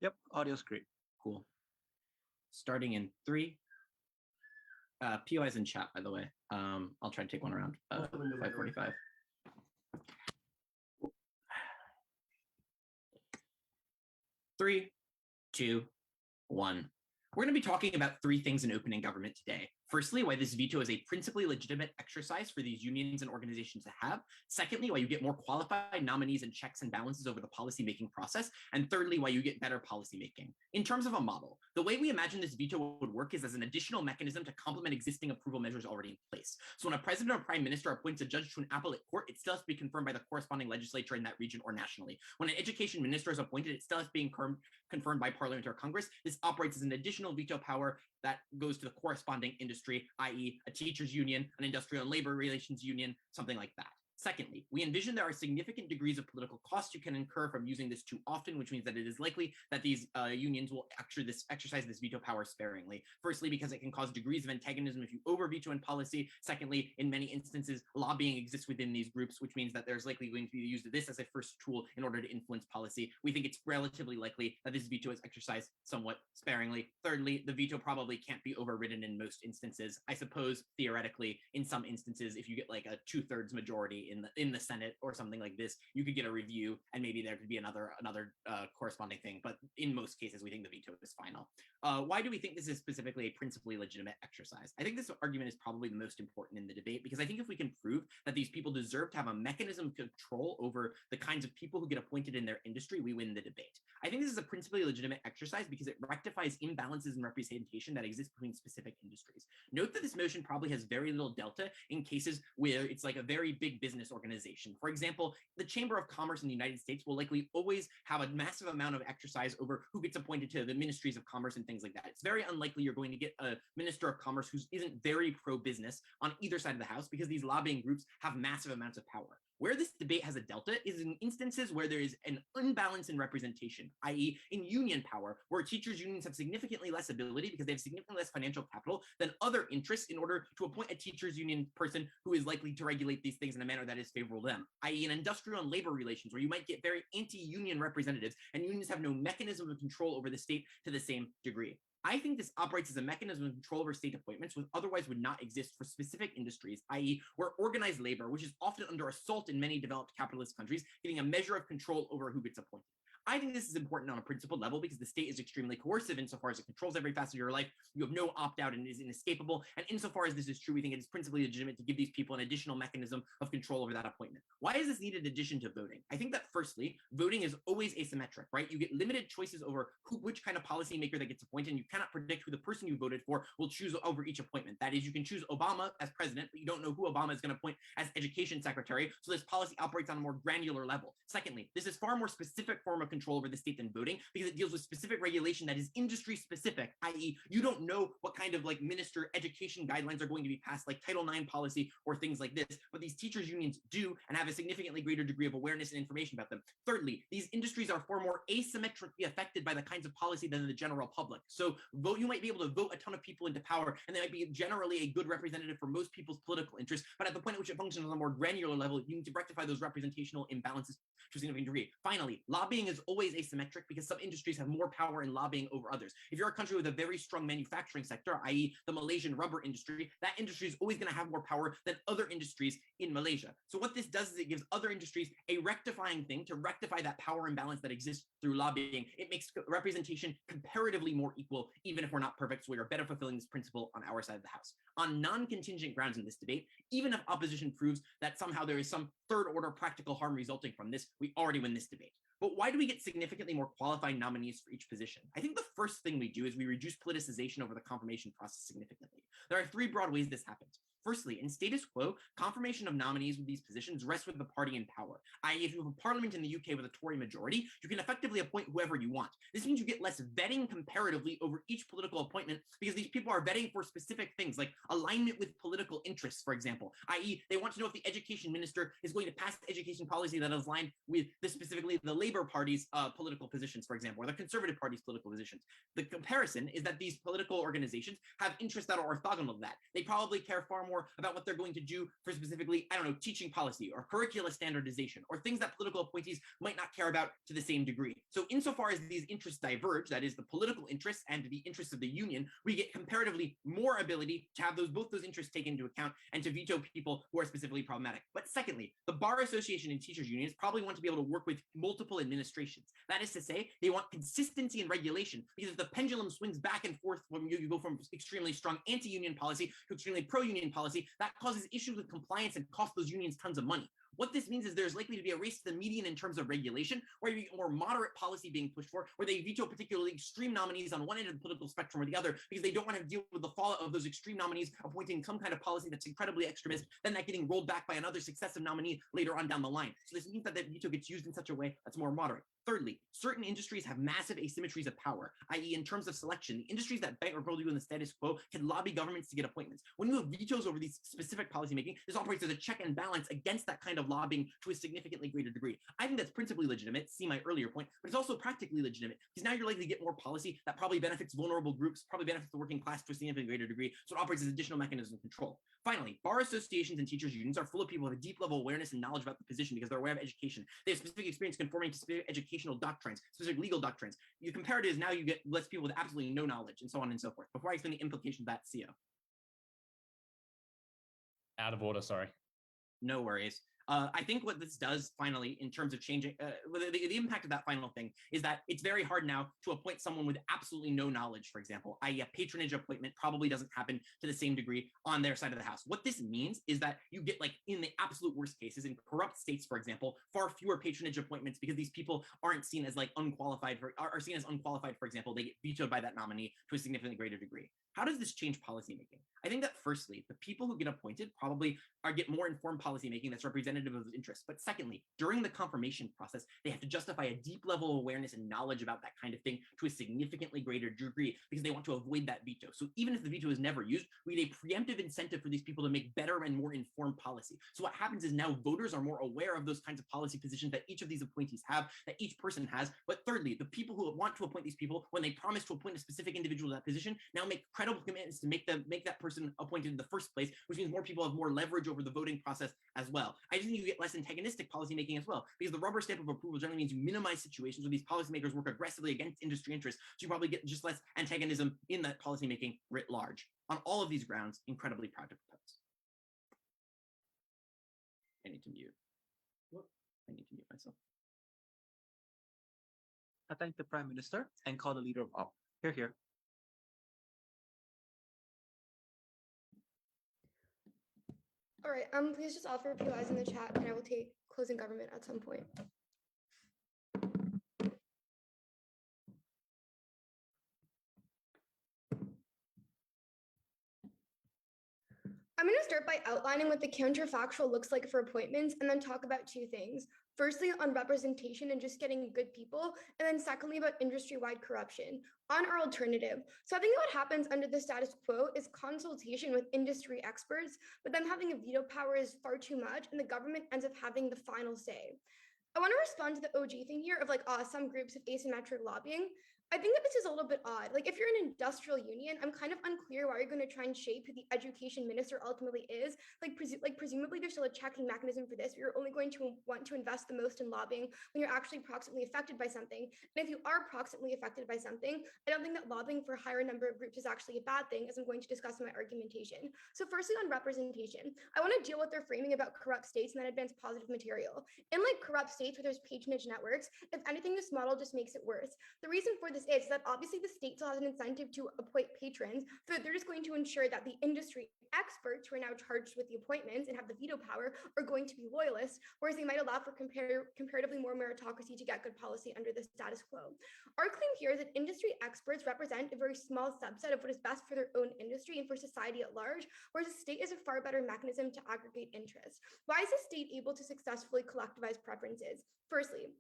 Yep, audio's great. Cool. Starting in 3. POI's in chat, by the way. I'll try to take one around 5:45. Three, 2, 1. We're going to be talking about 3 things in opening government today. Firstly, why this veto is a principally legitimate exercise for these unions and organizations to have. Secondly, why you get more qualified nominees and checks and balances over the policymaking process. And thirdly, why you get better policymaking. In terms of a model, the way we imagine this veto would work is as an additional mechanism to complement existing approval measures already in place. So when a president or prime minister appoints a judge to an appellate court, it still has to be confirmed by the corresponding legislature in that region or nationally. When an education minister is appointed, it still has to be confirmed by Parliament or Congress. This operates as an additional veto power that goes to the corresponding industry, i.e. a teachers union, an industrial and labor relations union, something like that. Secondly, we envision there are significant degrees of political costs you can incur from using this too often, which means that it is likely that these unions will exercise this veto power sparingly. Firstly, because it can cause degrees of antagonism if you over-veto in policy. Secondly, in many instances, lobbying exists within these groups, which means that there's likely going to be used this as a first tool in order to influence policy. We think it's relatively likely that this veto is exercised somewhat sparingly. Thirdly, the veto probably can't be overridden in most instances. I suppose, theoretically, in some instances, if you get like a 2/3 majority in the Senate or something like this, you could get a review and maybe there could be another corresponding thing. But in most cases, we think the veto is final. Why do we think this is specifically a principally legitimate exercise? I think this argument is probably the most important in the debate, because I think if we can prove that these people deserve to have a mechanism of control over the kinds of people who get appointed in their industry, we win the debate. I think this is a principally legitimate exercise because it rectifies imbalances in representation that exist between specific industries. Note that this motion probably has very little delta in cases where it's like a very big business organization. For example, the Chamber of Commerce in the United States will likely always have a massive amount of exercise over who gets appointed to the ministries of commerce and things like that. It's very unlikely you're going to get a minister of commerce who isn't very pro-business on either side of the house, because these lobbying groups have massive amounts of power. Where this debate has a delta is in instances where there is an imbalance in representation, i.e. in union power, where teachers' unions have significantly less ability because they have significantly less financial capital than other interests in order to appoint a teachers' union person who is likely to regulate these things in a manner that is favorable to them, i.e. in industrial and labor relations, where you might get very anti-union representatives and unions have no mechanism of control over the state to the same degree. I think this operates as a mechanism of control over state appointments, which otherwise would not exist for specific industries, i.e. where organized labor, which is often under assault in many developed capitalist countries, getting a measure of control over who gets appointed. I think this is important on a principled level because the state is extremely coercive insofar as it controls every facet of your life. You have no opt-out and it is inescapable. And insofar as this is true, we think it is principally legitimate to give these people an additional mechanism of control over that appointment. Why is this needed in addition to voting? I think that firstly, voting is always asymmetric, right? You get limited choices over which kind of policymaker that gets appointed, and you cannot predict who the person you voted for will choose over each appointment. That is, you can choose Obama as president, but you don't know who Obama is going to appoint as education secretary. So this policy operates on a more granular level. Secondly, this is far more specific form of control over the state than voting, because it deals with specific regulation that is industry specific, i.e. you don't know what kind of like minister education guidelines are going to be passed, like Title IX policy or things like this, but these teachers unions do and have a significantly greater degree of awareness and information about them. Thirdly, these industries are far more asymmetrically affected by the kinds of policy than the general public. So you might be able to vote a ton of people into power, and they might be generally a good representative for most people's political interests, but at the point at which it functions on a more granular level, you need to rectify those representational imbalances to a significant degree. Finally, lobbying is always asymmetric because some industries have more power in lobbying over others. If you're a country with a very strong manufacturing sector, i.e. the Malaysian rubber industry, that industry is always going to have more power than other industries in Malaysia. So what this does is it gives other industries a rectifying thing to rectify that power imbalance that exists through lobbying. It makes representation comparatively more equal, even if we're not perfect, so we are better fulfilling this principle on our side of the house. On non-contingent grounds in this debate, even if opposition proves that somehow there is some third-order practical harm resulting from this, we already win this debate. But why do we get significantly more qualified nominees for each position? I think the first thing we do is we reduce politicization over the confirmation process significantly. There are 3 broad ways this happens. Firstly, in status quo, confirmation of nominees with these positions rests with the party in power. I.e., if you have a parliament in the UK with a Tory majority, you can effectively appoint whoever you want. This means you get less vetting comparatively over each political appointment because these people are vetting for specific things like alignment with political interests, for example. I.e., they want to know if the education minister is going to pass education policy that is aligned with specifically the Labour Party's political positions, for example, or the Conservative Party's political positions. The comparison is that these political organizations have interests that are orthogonal to that. They probably care far more about what they're going to do for specifically, I don't know, teaching policy or curricula standardization or things that political appointees might not care about to the same degree. So insofar as these interests diverge, that is the political interests and the interests of the union, we get comparatively more ability to have both those interests taken into account and to veto people who are specifically problematic. But secondly, the Bar Association and teachers unions probably want to be able to work with multiple administrations. That is to say, they want consistency in regulation, because if the pendulum swings back and forth when you go from extremely strong anti-union policy to extremely pro-union policy, that causes issues with compliance and costs those unions tons of money. What this means is there's likely to be a race to the median in terms of regulation, where you get more moderate policy being pushed for, where they veto particularly extreme nominees on one end of the political spectrum or the other, because they don't want to deal with the fallout of those extreme nominees appointing some kind of policy that's incredibly extremist, then that getting rolled back by another successive nominee later on down the line. So this means that the veto gets used in such a way that's more moderate. Thirdly, certain industries have massive asymmetries of power, i.e. in terms of selection, the industries that beg or probably do in the status quo can lobby governments to get appointments. When you have vetoes over these specific policymaking, this operates as a check and balance against that kind of lobbying to a significantly greater degree. I think that's principally legitimate, see my earlier point, but it's also practically legitimate because now you're likely to get more policy that probably benefits vulnerable groups, probably benefits the working class to a significantly greater degree, so it operates as an additional mechanism of control. Finally, bar associations and teachers unions are full of people with a deep level of awareness and knowledge about the position because they're aware of education. They have specific experience conforming to specific educational doctrines, specific legal doctrines. You compare it as now you get less people with absolutely no knowledge and so on and so forth. Before I explain the implications of that, CO. Out of order, sorry. No worries. I think what this does finally in terms of changing, the impact of that final thing is that it's very hard now to appoint someone with absolutely no knowledge, for example, i.e. a patronage appointment probably doesn't happen to the same degree on their side of the house. What this means is that you get, like, in the absolute worst cases, in corrupt states, for example, far fewer patronage appointments because these people aren't seen as like unqualified, are seen as unqualified, for example, they get vetoed by that nominee to a significantly greater degree. How does this change policymaking? I think that firstly, the people who get appointed probably get more informed policymaking that's representative of those interests. But secondly, during the confirmation process, they have to justify a deep level of awareness and knowledge about that kind of thing to a significantly greater degree because they want to avoid that veto. So even if the veto is never used, we need a preemptive incentive for these people to make better and more informed policy. So what happens is now voters are more aware of those kinds of policy positions that each of these appointees have, that each person has. But thirdly, the people who want to appoint these people, when they promise to appoint a specific individual to that position, now make credible commitments to make that person appointed in the first place, which means more people have more leverage over the voting process as well. I just think you get less antagonistic policymaking as well, because the rubber stamp of approval generally means you minimize situations where these policymakers work aggressively against industry interests, so you probably get just less antagonism in that policymaking writ large. On all of these grounds, incredibly proud to propose. I need to mute. I need to mute myself. I thank the Prime Minister and call the leader of all. Hear, hear. All right, please just offer POIs in the chat and I will take closing government at some point. I'm going to start by outlining what the counterfactual looks like for appointments and then talk about two things. Firstly, on representation and just getting good people, and then secondly, about industry-wide corruption. On our alternative, so I think what happens under the status quo is consultation with industry experts, but them having a veto power is far too much, and the government ends up having the final say. I want to respond to the OG thing here of like, some groups have asymmetric lobbying. I think that this is a little bit odd. Like if you're an industrial union, I'm kind of unclear why you're going to try and shape who the education minister ultimately is. Presumably there's still a checking mechanism for this. You're only going to want to invest the most in lobbying when you're actually proximately affected by something. And if you are proximately affected by something, I don't think that lobbying for a higher number of groups is actually a bad thing, as I'm going to discuss in my argumentation. So firstly, on representation, I want to deal with their framing about corrupt states and then advance positive material. In like corrupt states where there's patronage networks, if anything, this model just makes it worse. The reason for this is that obviously the state still has an incentive to appoint patrons, so they're just going to ensure that the industry experts who are now charged with the appointments and have the veto power are going to be loyalists, whereas they might allow for comparatively more meritocracy to get good policy under the status quo. Our claim here is that industry experts represent a very small subset of what is best for their own industry and for society at large, whereas the state is a far better mechanism to aggregate interest. Why is the state able to successfully collectivize preferences? Firstly,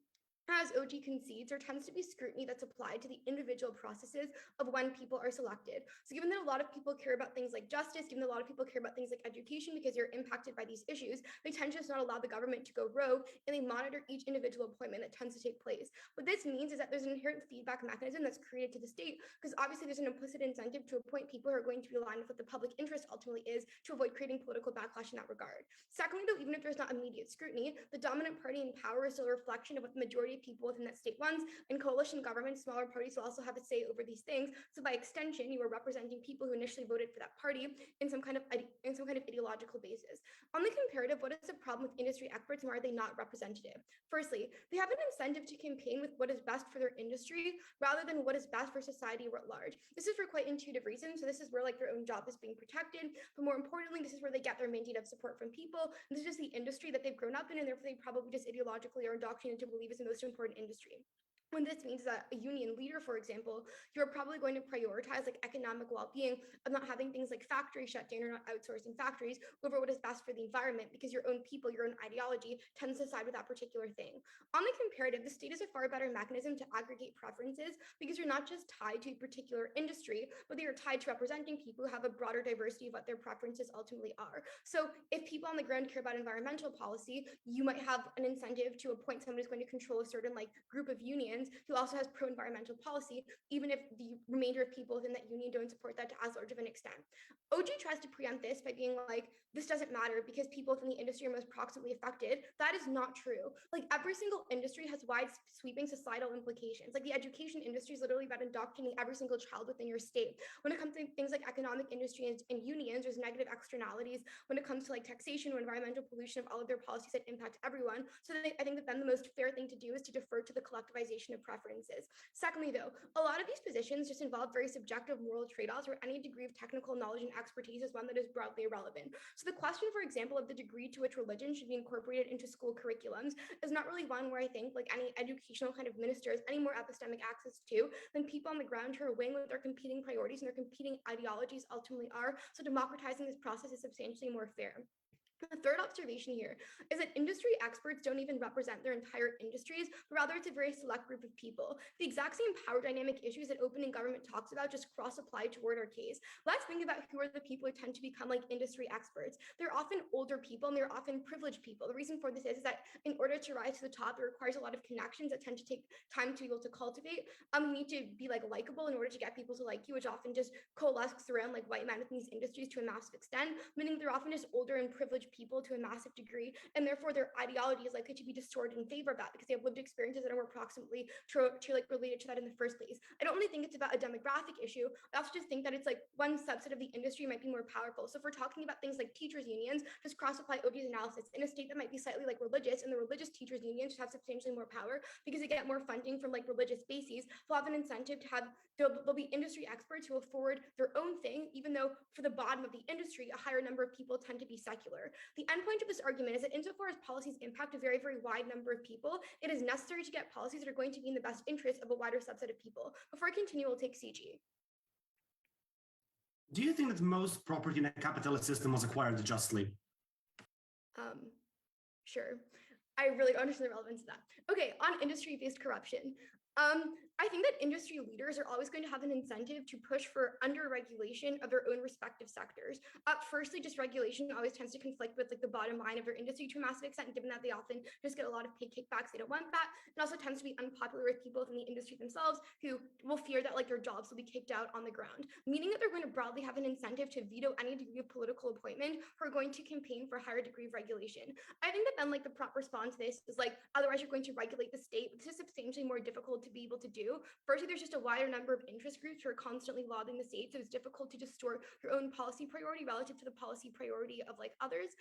As OG concedes, there tends to be scrutiny that's applied to the individual processes of when people are selected. So given that a lot of people care about things like justice, given that a lot of people care about things like education because you're impacted by these issues, they tend to just not allow the government to go rogue, and they monitor each individual appointment that tends to take place. What this means is that there's an inherent feedback mechanism that's created to the state, because obviously there's an implicit incentive to appoint people who are going to be aligned with what the public interest ultimately is, to avoid creating political backlash in that regard. Secondly, though, even if there's not immediate scrutiny, the dominant party in power is still a reflection of what the majority of people within that state wants. In coalition governments, smaller parties will also have a say over these things. So by extension, you are representing people who initially voted for that party in some kind of ideological basis. On the comparative, what is the problem with industry experts, and why are they not representative? Firstly, they have an incentive to campaign with what is best for their industry rather than what is best for society writ large. This is for quite intuitive reasons. So this is where like their own job is being protected, but more importantly, this is where they get their mandate of support from people. And this is just the industry that they've grown up in, and therefore they probably just ideologically are indoctrinated to believe is the most important industry. When this means that a union leader, for example, you're probably going to prioritize like economic well-being of not having things like factories shut down or not outsourcing factories over what is best for the environment, because your own people, your own ideology tends to side with that particular thing. On the comparative, the state is a far better mechanism to aggregate preferences, because you're not just tied to a particular industry, but you're tied to representing people who have a broader diversity of what their preferences ultimately are. So if people on the ground care about environmental policy, you might have an incentive to appoint someone who's going to control a certain like group of unions who also has pro-environmental policy, even if the remainder of people within that union don't support that to as large of an extent. OG tries to preempt this by being like, this doesn't matter because people within the industry are most proximately affected. That is not true. Like every single industry has wide sweeping societal implications. Like the education industry is literally about indoctrinating every single child within your state. When it comes to things like economic industry and unions, there's negative externalities. When it comes to like taxation or environmental pollution, of all of their policies that impact everyone. So I think that then the most fair thing to do is to defer to the collectivization of preferences. Secondly, though, a lot of these positions just involve very subjective moral trade-offs where any degree of technical knowledge and expertise is one that is broadly irrelevant. So the question, for example, of the degree to which religion should be incorporated into school curriculums is not really one where I think like any educational kind of minister has any more epistemic access to than people on the ground who are weighing what their competing priorities and their competing ideologies ultimately are. So democratizing this process is substantially more fair. The third observation here is that industry experts don't even represent their entire industries, but rather it's a very select group of people. The exact same power dynamic issues that opening government talks about just cross-apply toward our case. Let's think about who are the people who tend to become like industry experts. They're often older people and they're often privileged people. The reason for this is that in order to rise to the top, it requires a lot of connections that tend to take time to be able to cultivate. You need to be like likable in order to get people to like you, which often just coalesces around like white men in these industries to a massive extent, meaning they're often just older and privileged people to a massive degree, and therefore their ideology is likely to be distorted in favor of that because they have lived experiences that are more proximately to like related to that in the first place. I don't really think it's about a demographic issue. I also just think that it's like one subset of the industry might be more powerful. So if we're talking about things like teachers unions, just cross-apply OG's analysis in a state that might be slightly like religious, and the religious teachers unions have substantially more power because they get more funding from like religious bases. They'll have an incentive to have, there'll be industry experts who will forward their own thing, even though for the bottom of the industry, a higher number of people tend to be secular. The end point of this argument is that insofar as policies impact a very, very wide number of people, it is necessary to get policies that are going to be in the best interest of a wider subset of people. Before I continue, we'll take CG. Do you think that most property in a capitalist system was acquired justly? Sure. I really don't understand the relevance of that. Okay, on industry-based corruption. I think that industry leaders are always going to have an incentive to push for under-regulation of their own respective sectors. Firstly, just regulation always tends to conflict with like the bottom line of their industry to a massive extent, given that they often just get a lot of pay kickbacks. They don't want that. It also tends to be unpopular with people within the industry themselves who will fear that like their jobs will be kicked out on the ground, meaning that they're going to broadly have an incentive to veto any degree of political appointment who are going to campaign for a higher degree of regulation. I think that then like the proper response to this is like, otherwise you're going to regulate the state. This is substantially more difficult to be able to do. Firstly, there's just a wider number of interest groups who are constantly lobbying the state, so it's difficult to distort your own policy priority relative to the policy priority of like others.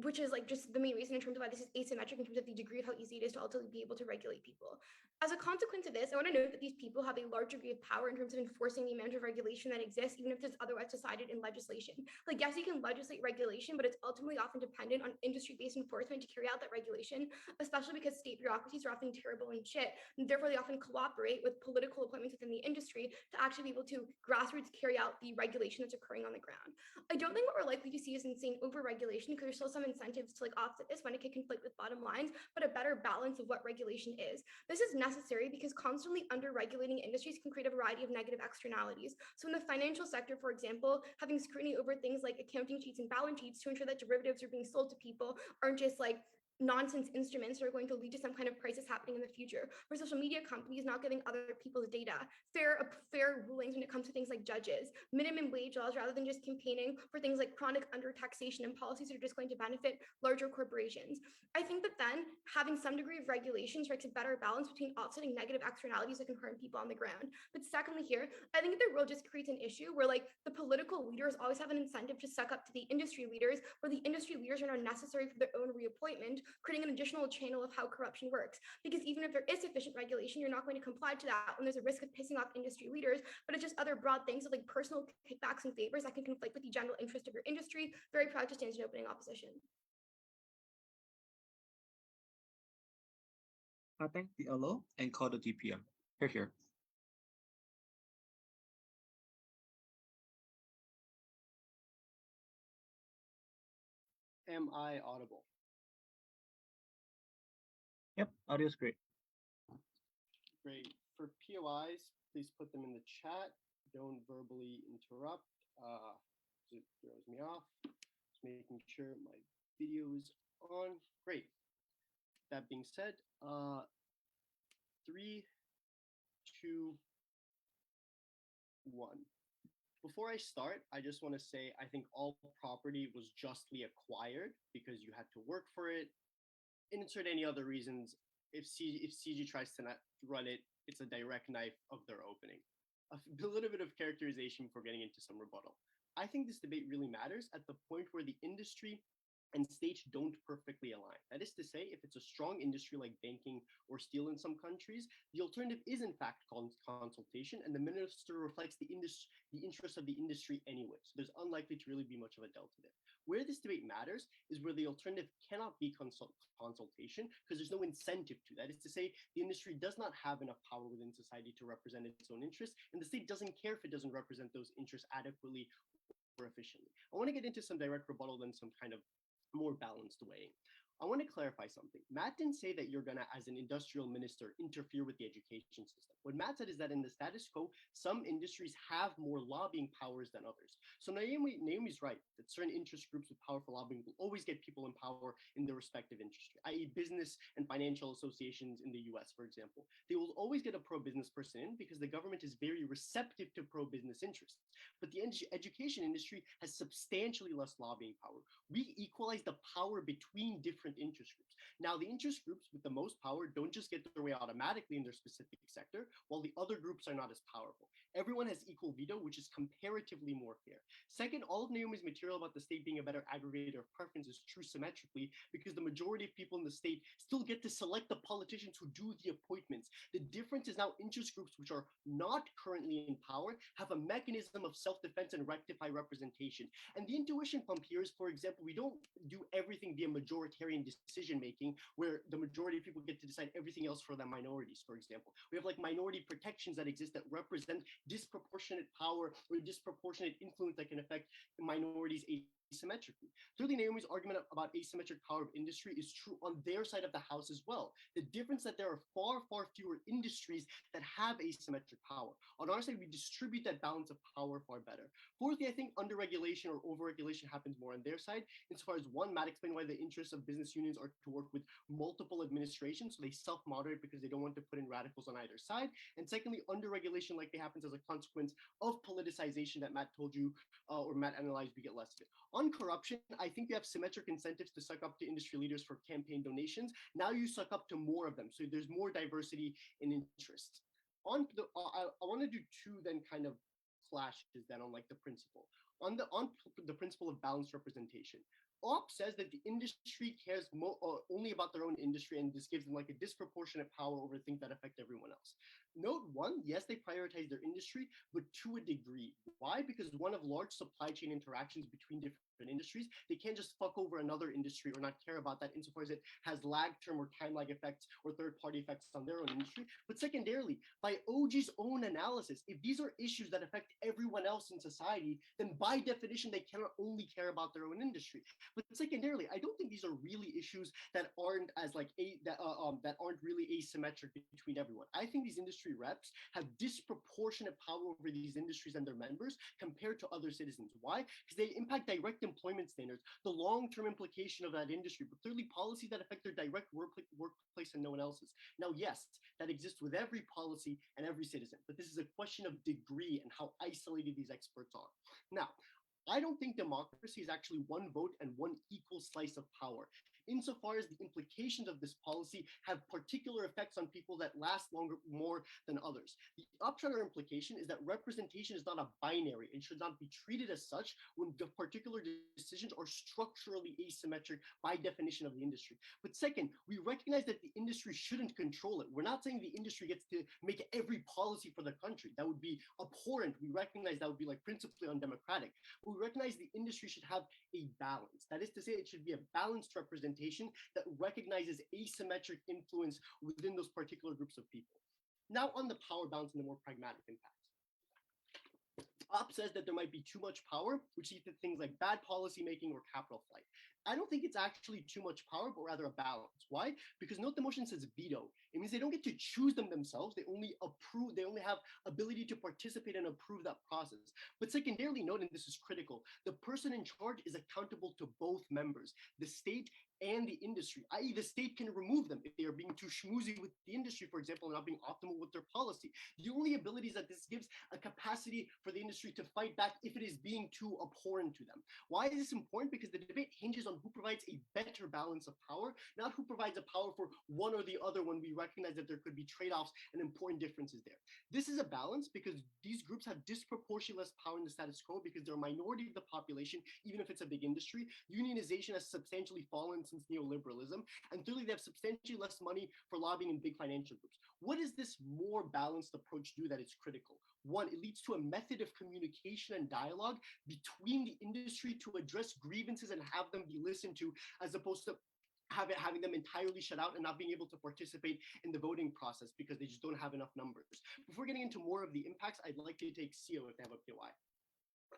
Which is like just the main reason in terms of why this is asymmetric in terms of the degree of how easy it is to ultimately be able to regulate people. As a consequence of this, I want to note that these people have a large degree of power in terms of enforcing the amount of regulation that exists, even if it's otherwise decided in legislation. Like, yes, you can legislate regulation, but it's ultimately often dependent on industry-based enforcement to carry out that regulation, especially because state bureaucracies are often terrible and shit, and therefore they often cooperate with political appointments within the industry to actually be able to grassroots carry out the regulation that's occurring on the ground. I don't think what we're likely to see is insane over-regulation because there's still some incentives to like offset this when it can conflict with bottom lines, but a better balance of what regulation is. This is necessary because constantly under-regulating industries can create a variety of negative externalities. So in the financial sector, for example, having scrutiny over things like accounting sheets and balance sheets to ensure that derivatives are being sold to people aren't just like nonsense instruments that are going to lead to some kind of crisis happening in the future. For social media companies not giving other people's data, fair rulings when it comes to things like judges, minimum wage laws rather than just campaigning for things like chronic undertaxation and policies that are just going to benefit larger corporations. I think that then having some degree of regulation strikes a better balance between offsetting negative externalities that can harm people on the ground. But secondly here, I think the rule just creates an issue where like the political leaders always have an incentive to suck up to the industry leaders, where the industry leaders are not necessary for their own reappointment, creating an additional channel of how corruption works. Because even if there is sufficient regulation, you're not going to comply to that when there's a risk of pissing off industry leaders, but it's just other broad things of like personal kickbacks and favors that can conflict with the general interest of your industry. Very proud to stand in opening opposition. Thank the LO and call the DPM. Here. Am I audible? Yep, audio is great. Great. For POIs, please put them in the chat. Don't verbally interrupt. It throws me off. Just making sure my video is on. Great. That being said, 3, 2, 1. Before I start, I just want to say I think all property was justly acquired because you had to work for it. Insert any other reasons. If CG tries to not run it, it's a direct knife of their opening. A little bit of characterization before getting into some rebuttal. I think this debate really matters at the point where the industry and states don't perfectly align. That is to say, if it's a strong industry like banking or steel in some countries, the alternative is in fact consultation, and the minister reflects the interests of the industry anyway. So there's unlikely to really be much of a delta there. Where this debate matters is where the alternative cannot be consultation because there's no incentive to. That is to say, the industry does not have enough power within society to represent its own interests, and the state doesn't care if it doesn't represent those interests adequately or efficiently. I want to get into some direct rebuttal and some kind of more balanced weighing. I want to clarify something. Matt didn't say that you're going to, as an industrial minister, interfere with the education system. What Matt said is that in the status quo, some industries have more lobbying powers than others. So Naomi's right that certain interest groups with powerful lobbying will always get people in power in their respective industry, i.e. business and financial associations in the US, for example. They will always get a pro-business person in because the government is very receptive to pro-business interests. But the education industry has substantially less lobbying power. We equalize the power between different interest groups. Now, the interest groups with the most power don't just get their way automatically in their specific sector, while the other groups are not as powerful. Everyone has equal veto, which is comparatively more fair. Second, all of Naomi's material about the state being a better aggregator of preference is true symmetrically because the majority of people in the state still get to select the politicians who do the appointments. The difference is now interest groups which are not currently in power have a mechanism of self-defense and rectify representation. And the intuition pump here is, for example, we don't do everything via majoritarian decision-making where the majority of people get to decide everything else for the minorities, for example. We have like minority protections that exist that represent disproportionate power or disproportionate influence that can affect minorities asymmetrically. Thirdly, Naomi's argument about asymmetric power of industry is true on their side of the house as well. The difference that there are far, far fewer industries that have asymmetric power. On our side, we distribute that balance of power far better. Fourthly, I think underregulation or overregulation happens more on their side. Insofar as one, Matt explained why the interests of business unions are to work with multiple administrations, so they self-moderate because they don't want to put in radicals on either side. And secondly, underregulation likely happens as a consequence of politicization that Matt told you, or Matt analyzed, we get less of it. On corruption, I think you have symmetric incentives to suck up to industry leaders for campaign donations. Now you suck up to more of them, so there's more diversity in interests. I want to do two then kind of clashes then on like the principle. On the principle of balanced representation. OP says that the industry cares only about their own industry, and this gives them like a disproportionate power over things that affect everyone else. Note one, yes, they prioritize their industry, but to a degree. Why? Because one of large supply chain interactions between different industries, they can't just fuck over another industry or not care about that insofar as it has lag term or time lag effects or third-party effects on their own industry. But secondarily, by OG's own analysis, if these are issues that affect everyone else in society, then by definition, they cannot only care about their own industry. But secondarily, I don't think these are really issues that aren't as like that aren't really asymmetric between everyone. I think these industry reps have disproportionate power over these industries and their members compared to other citizens. Why? Because they impact direct employment standards, the long-term implication of that industry, but clearly policies that affect their direct workplace and no one else's. Now, yes, that exists with every policy and every citizen, but this is a question of degree and how isolated these experts are. Now, I don't think democracy is actually one vote and one equal slice of power, insofar as the implications of this policy have particular effects on people that last more than others. The upshot or implication is that representation is not a binary and should not be treated as such when the particular decisions are structurally asymmetric by definition of the industry. But second, we recognize that the industry shouldn't control it. We're not saying the industry gets to make every policy for the country. That would be abhorrent. We recognize that would be like principally undemocratic. But we recognize the industry should have a balance. That is to say, it should be a balanced representation that recognizes asymmetric influence within those particular groups of people. Now on the power balance and the more pragmatic impact. Op says that there might be too much power, which leads to things like bad policy making or capital flight. I don't think it's actually too much power, but rather a balance. Why? Because note the motion says veto. It means they don't get to choose them themselves. They only approve, they only have ability to participate and approve that process. But secondarily, note, and this is critical, the person in charge is accountable to both members, the state and the industry, i.e. the state can remove them if they are being too schmoozy with the industry, for example, and not being optimal with their policy. The only ability is that this gives a capacity for the industry to fight back if it is being too abhorrent to them. Why is this important? Because the debate hinges on who provides a better balance of power, not who provides a power for one or the other when we recognize that there could be trade-offs and important differences there. This is a balance because these groups have disproportionately less power in the status quo because they're a minority of the population, even if it's a big industry. Unionization has substantially fallen since neoliberalism, and thirdly, they have substantially less money for lobbying in big financial groups. What does this more balanced approach do that is critical? One, it leads to a method of communication and dialogue between the industry to address grievances and have them be listened to, as opposed to having them entirely shut out and not being able to participate in the voting process because they just don't have enough numbers. Before getting into more of the impacts, I'd like to take CO if they have a POI.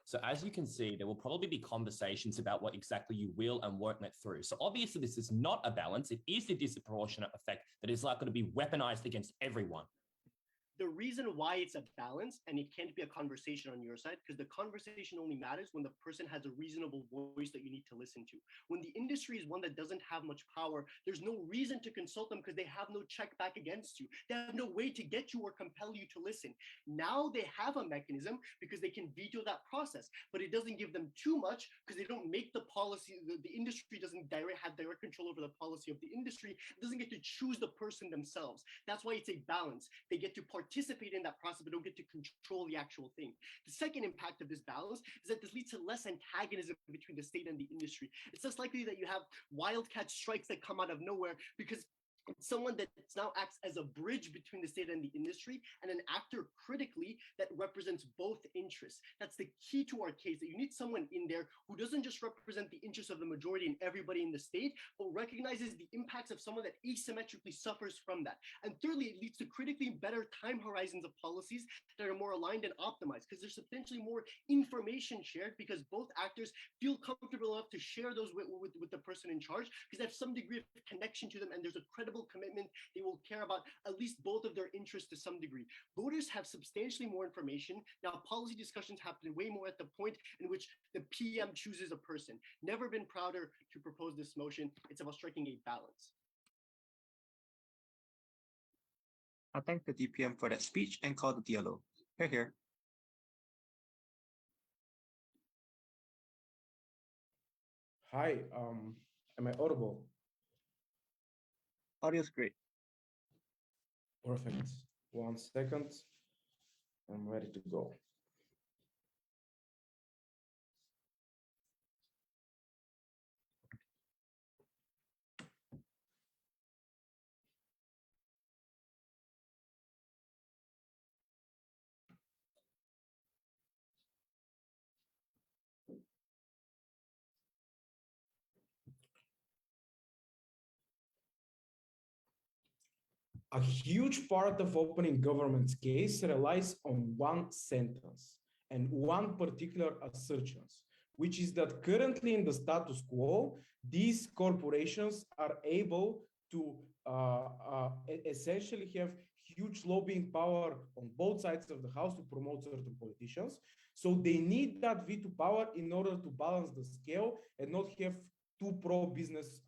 So as you can see, there will probably be conversations about what exactly you will and won't let through. So obviously this is not a balance. It is the disproportionate effect that is likely to be weaponized against everyone. The reason why it's a balance and it can't be a conversation on your side, because the conversation only matters when the person has a reasonable voice that you need to listen to. When the industry is one that doesn't have much power, there's no reason to consult them because they have no check back against you. They have no way to get you or compel you to listen. Now they have a mechanism because they can veto that process, but it doesn't give them too much because they don't make the policy. The industry doesn't have direct control over the policy of the industry. It doesn't get to choose the person themselves. That's why it's a balance. They get to participate in that process, but don't get to control the actual thing. The second impact of this balance is that this leads to less antagonism between the state and the industry. It's less likely that you have wildcat strikes that come out of nowhere because someone that now acts as a bridge between the state and the industry and an actor critically that represents both interests. That's the key to our case, that you need someone in there who doesn't just represent the interests of the majority and everybody in the state, but recognizes the impacts of someone that asymmetrically suffers from that. And thirdly, it leads to critically better time horizons of policies that are more aligned and optimized because there's substantially more information shared because both actors feel comfortable enough to share those with the person in charge because they have some degree of connection to them and there's a credible commitment. They will care about at least both of their interests to some degree. Voters have substantially more information. Now, policy discussions happen way more at the point in which the PM chooses a person. Never been prouder to propose this motion. It's about striking a balance. I thank the DPM for that speech and call the dialogue. Here. Hi, am I audible? Audio's great. Perfect. 1 second. I'm ready to go. a huge part of opening government's case relies on one sentence and one particular assertion, which is that currently in the status quo, these corporations are able to essentially have huge lobbying power on both sides of the house to promote certain politicians. So they need that veto power in order to balance the scale and not have two pro-business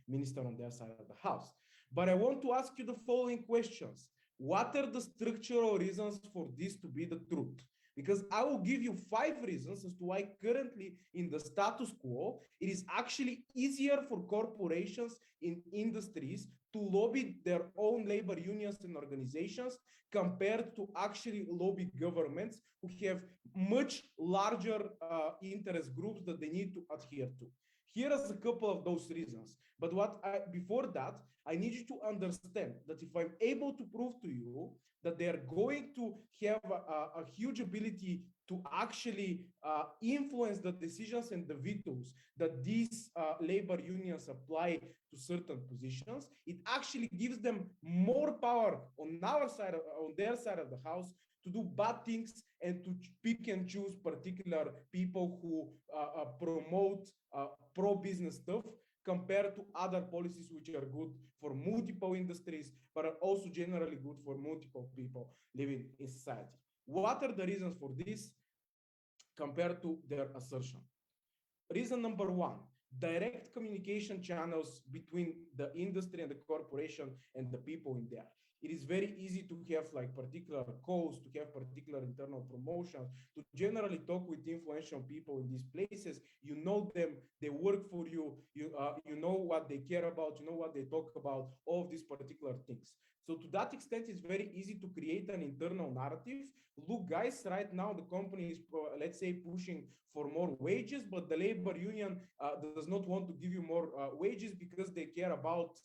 minister on their side of the house. But I want to ask you the following questions. What are the structural reasons for this to be the truth? Because I will give you 5 reasons as to why currently in the status quo, it is actually easier for corporations in industries to lobby their own labor unions and organizations compared to actually lobby governments who have much larger interest groups that they need to adhere to. Here is a couple of those reasons. But before that, I need you to understand that if I'm able to prove to you that they're going to have a huge ability to actually influence the decisions and the vetoes that these labor unions apply to certain positions, it actually gives them more power on our side, on their side of the house, to do bad things and to pick and choose particular people who promote pro-business stuff compared to other policies which are good for multiple industries, but are also generally good for multiple people living in society. What are the reasons for this compared to their assertion? Reason number 1, direct communication channels between the industry and the corporation and the people in there. It is very easy to have like particular calls, to have particular internal promotions, to generally talk with influential people in these places. You know them, they work for you, you know what they care about, you know what they talk about, all of these particular things. So to that extent, it's very easy to create an internal narrative. Look, guys, right now the company is, let's say, pushing for more wages, but the labor union does not want to give you more wages because they care about,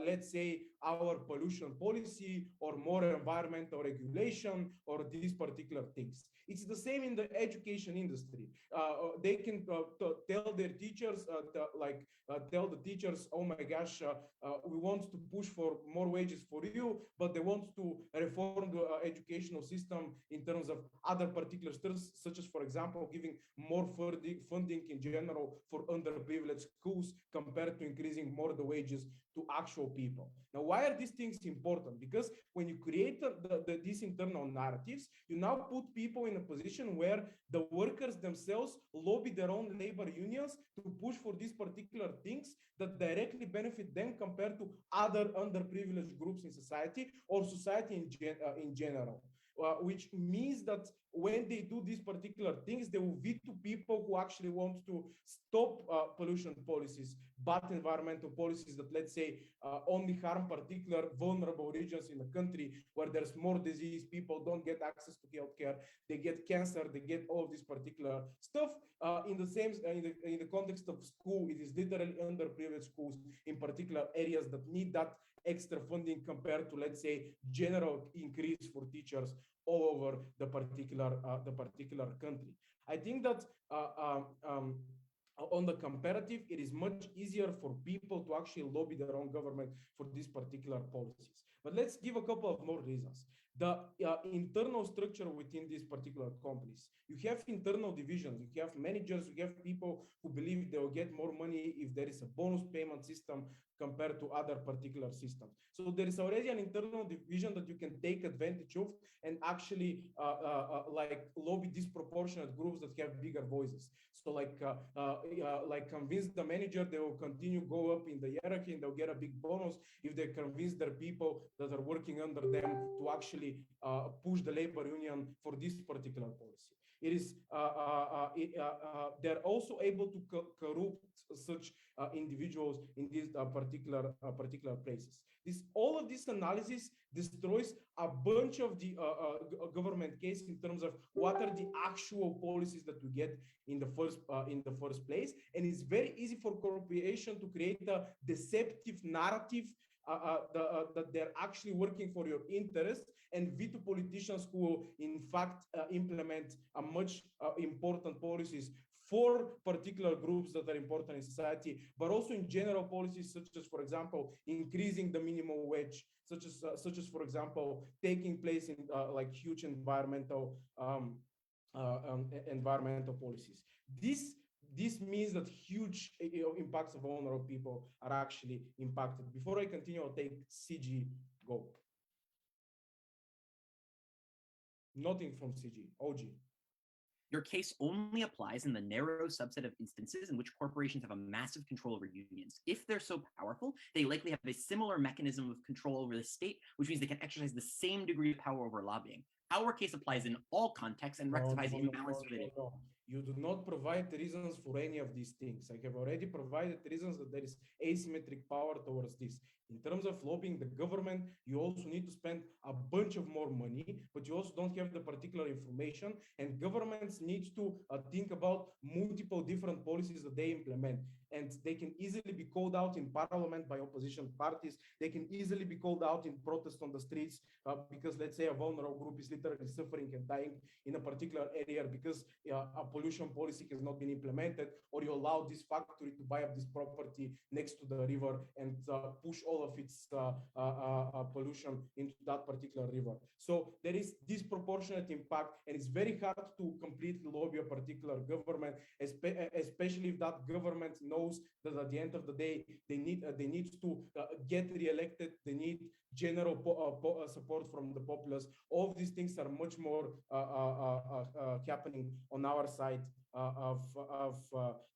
let's say, our pollution policy or more environmental regulation or these particular things. It's the same in the education industry. They can tell their teachers, tell the teachers, oh my gosh, we want to push for more wages for you, but they want to reform the educational system in terms of other particular stuff, such as, for example, giving more funding in general for underprivileged schools compared to increasing more the wages to actual people. Now, why are these things important? Because when you create these internal narratives, you now put people in a position where the workers themselves lobby their own labor unions to push for these particular things that directly benefit them compared to other underprivileged groups in society or society in general. Which means that when they do these particular things, they will veto people who actually want to stop pollution policies, bad environmental policies that, let's say, only harm particular vulnerable regions in the country where there's more disease, people don't get access to healthcare, they get cancer, they get all of this particular stuff. In the context of school, it is literally underprivileged schools in particular areas that need that extra funding compared to, let's say, general increase for teachers all over the particular country. I think that on the comparative, it is much easier for people to actually lobby their own government for these particular policies. But let's give a couple of more reasons. The internal structure within these particular companies. You have internal divisions, you have managers, you have people who believe they will get more money if there is a bonus payment system compared to other particular systems. So there is already an internal division that you can take advantage of and actually like lobby disproportionate groups that have bigger voices. So like convince the manager they will continue go up in the hierarchy and they'll get a big bonus if they convince their people that are working under them to actually push the labor union for this particular policy. It is they're also able to corrupt such individuals in these particular places. All of this analysis destroys a bunch of the government case in terms of what are the actual policies that we get in the first place, and it's very easy for corporation to create a deceptive narrative that they're actually working for your interest and veto politicians who will in fact implement a much important policies for particular groups that are important in society, but also in general policies such as, for example, increasing the minimum wage, such as for example, taking place in like huge environmental policies. This means that huge impacts of vulnerable people are actually impacted. Before I continue, I'll take CG go. Nothing from CG, OG. Your case only applies in the narrow subset of instances in which corporations have a massive control over unions. If they're so powerful, they likely have a similar mechanism of control over the state, which means they can exercise the same degree of power over lobbying. Our case applies in all contexts and rectifies the imbalance related. You do not provide reasons for any of these things. I have already provided reasons that there is asymmetric power towards this. In terms of lobbying the government, you also need to spend a bunch of more money, but you also don't have the particular information, and governments need to think about multiple different policies that they implement. And they can easily be called out in parliament by opposition parties. They can easily be called out in protest on the streets because, let's say, a vulnerable group is literally suffering and dying in a particular area because a pollution policy has not been implemented, or you allow this factory to buy up this property next to the river and push all of its pollution into that particular river. So there is disproportionate impact, and it's very hard to completely lobby a particular government, especially if that government knows that at the end of the day they need to get re-elected. They need general support from the populace. All of these things are much more happening on our side of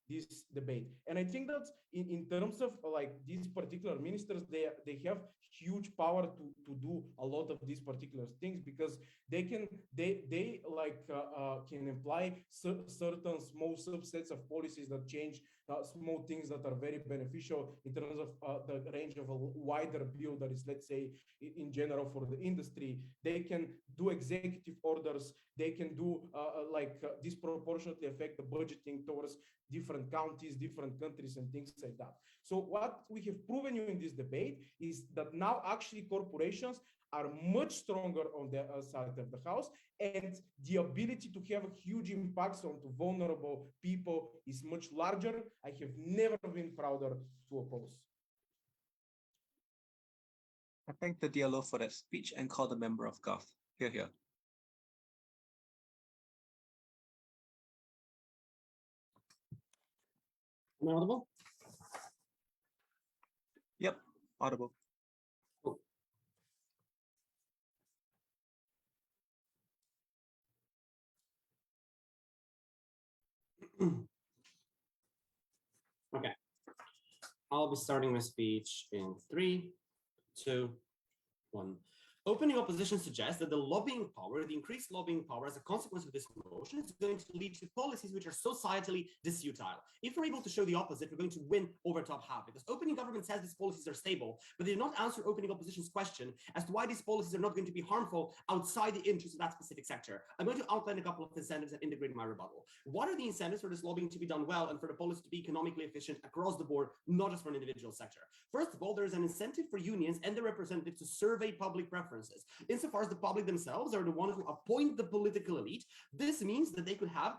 this debate. And I think that in terms of like these particular ministers, they have huge power to do a lot of these particular things because they can imply certain small subsets of policies that change small things that are very beneficial in terms of the range of a wider bill that is, let's say, in general for the industry. They can do executive orders. They can do disproportionately affect the budgeting towards different counties, different countries, and things like that. So what we have proven you in this debate is that now actually corporations are much stronger on the side of the house, and the ability to have huge impacts onto vulnerable people is much larger. I have never been prouder to oppose. I thank the DLO for that speech and call the member of Gov. Hear, hear. Am I audible? Yep, audible. Cool. Okay. I'll be starting my speech in 3, 2, 1. Opening opposition suggests that the lobbying power, the increased lobbying power as a consequence of this motion is going to lead to policies which are societally disutile. If we're able to show the opposite, we're going to win over top half, because opening government says these policies are stable, but they do not answer opening opposition's question as to why these policies are not going to be harmful outside the interests of that specific sector. I'm going to outline a couple of incentives that integrate my rebuttal. What are the incentives for this lobbying to be done well and for the policy to be economically efficient across the board, not just for an individual sector? First of all, there is an incentive for unions and their representatives to survey public preferences. Insofar as the public themselves are the ones who appoint the political elite, this means that they could have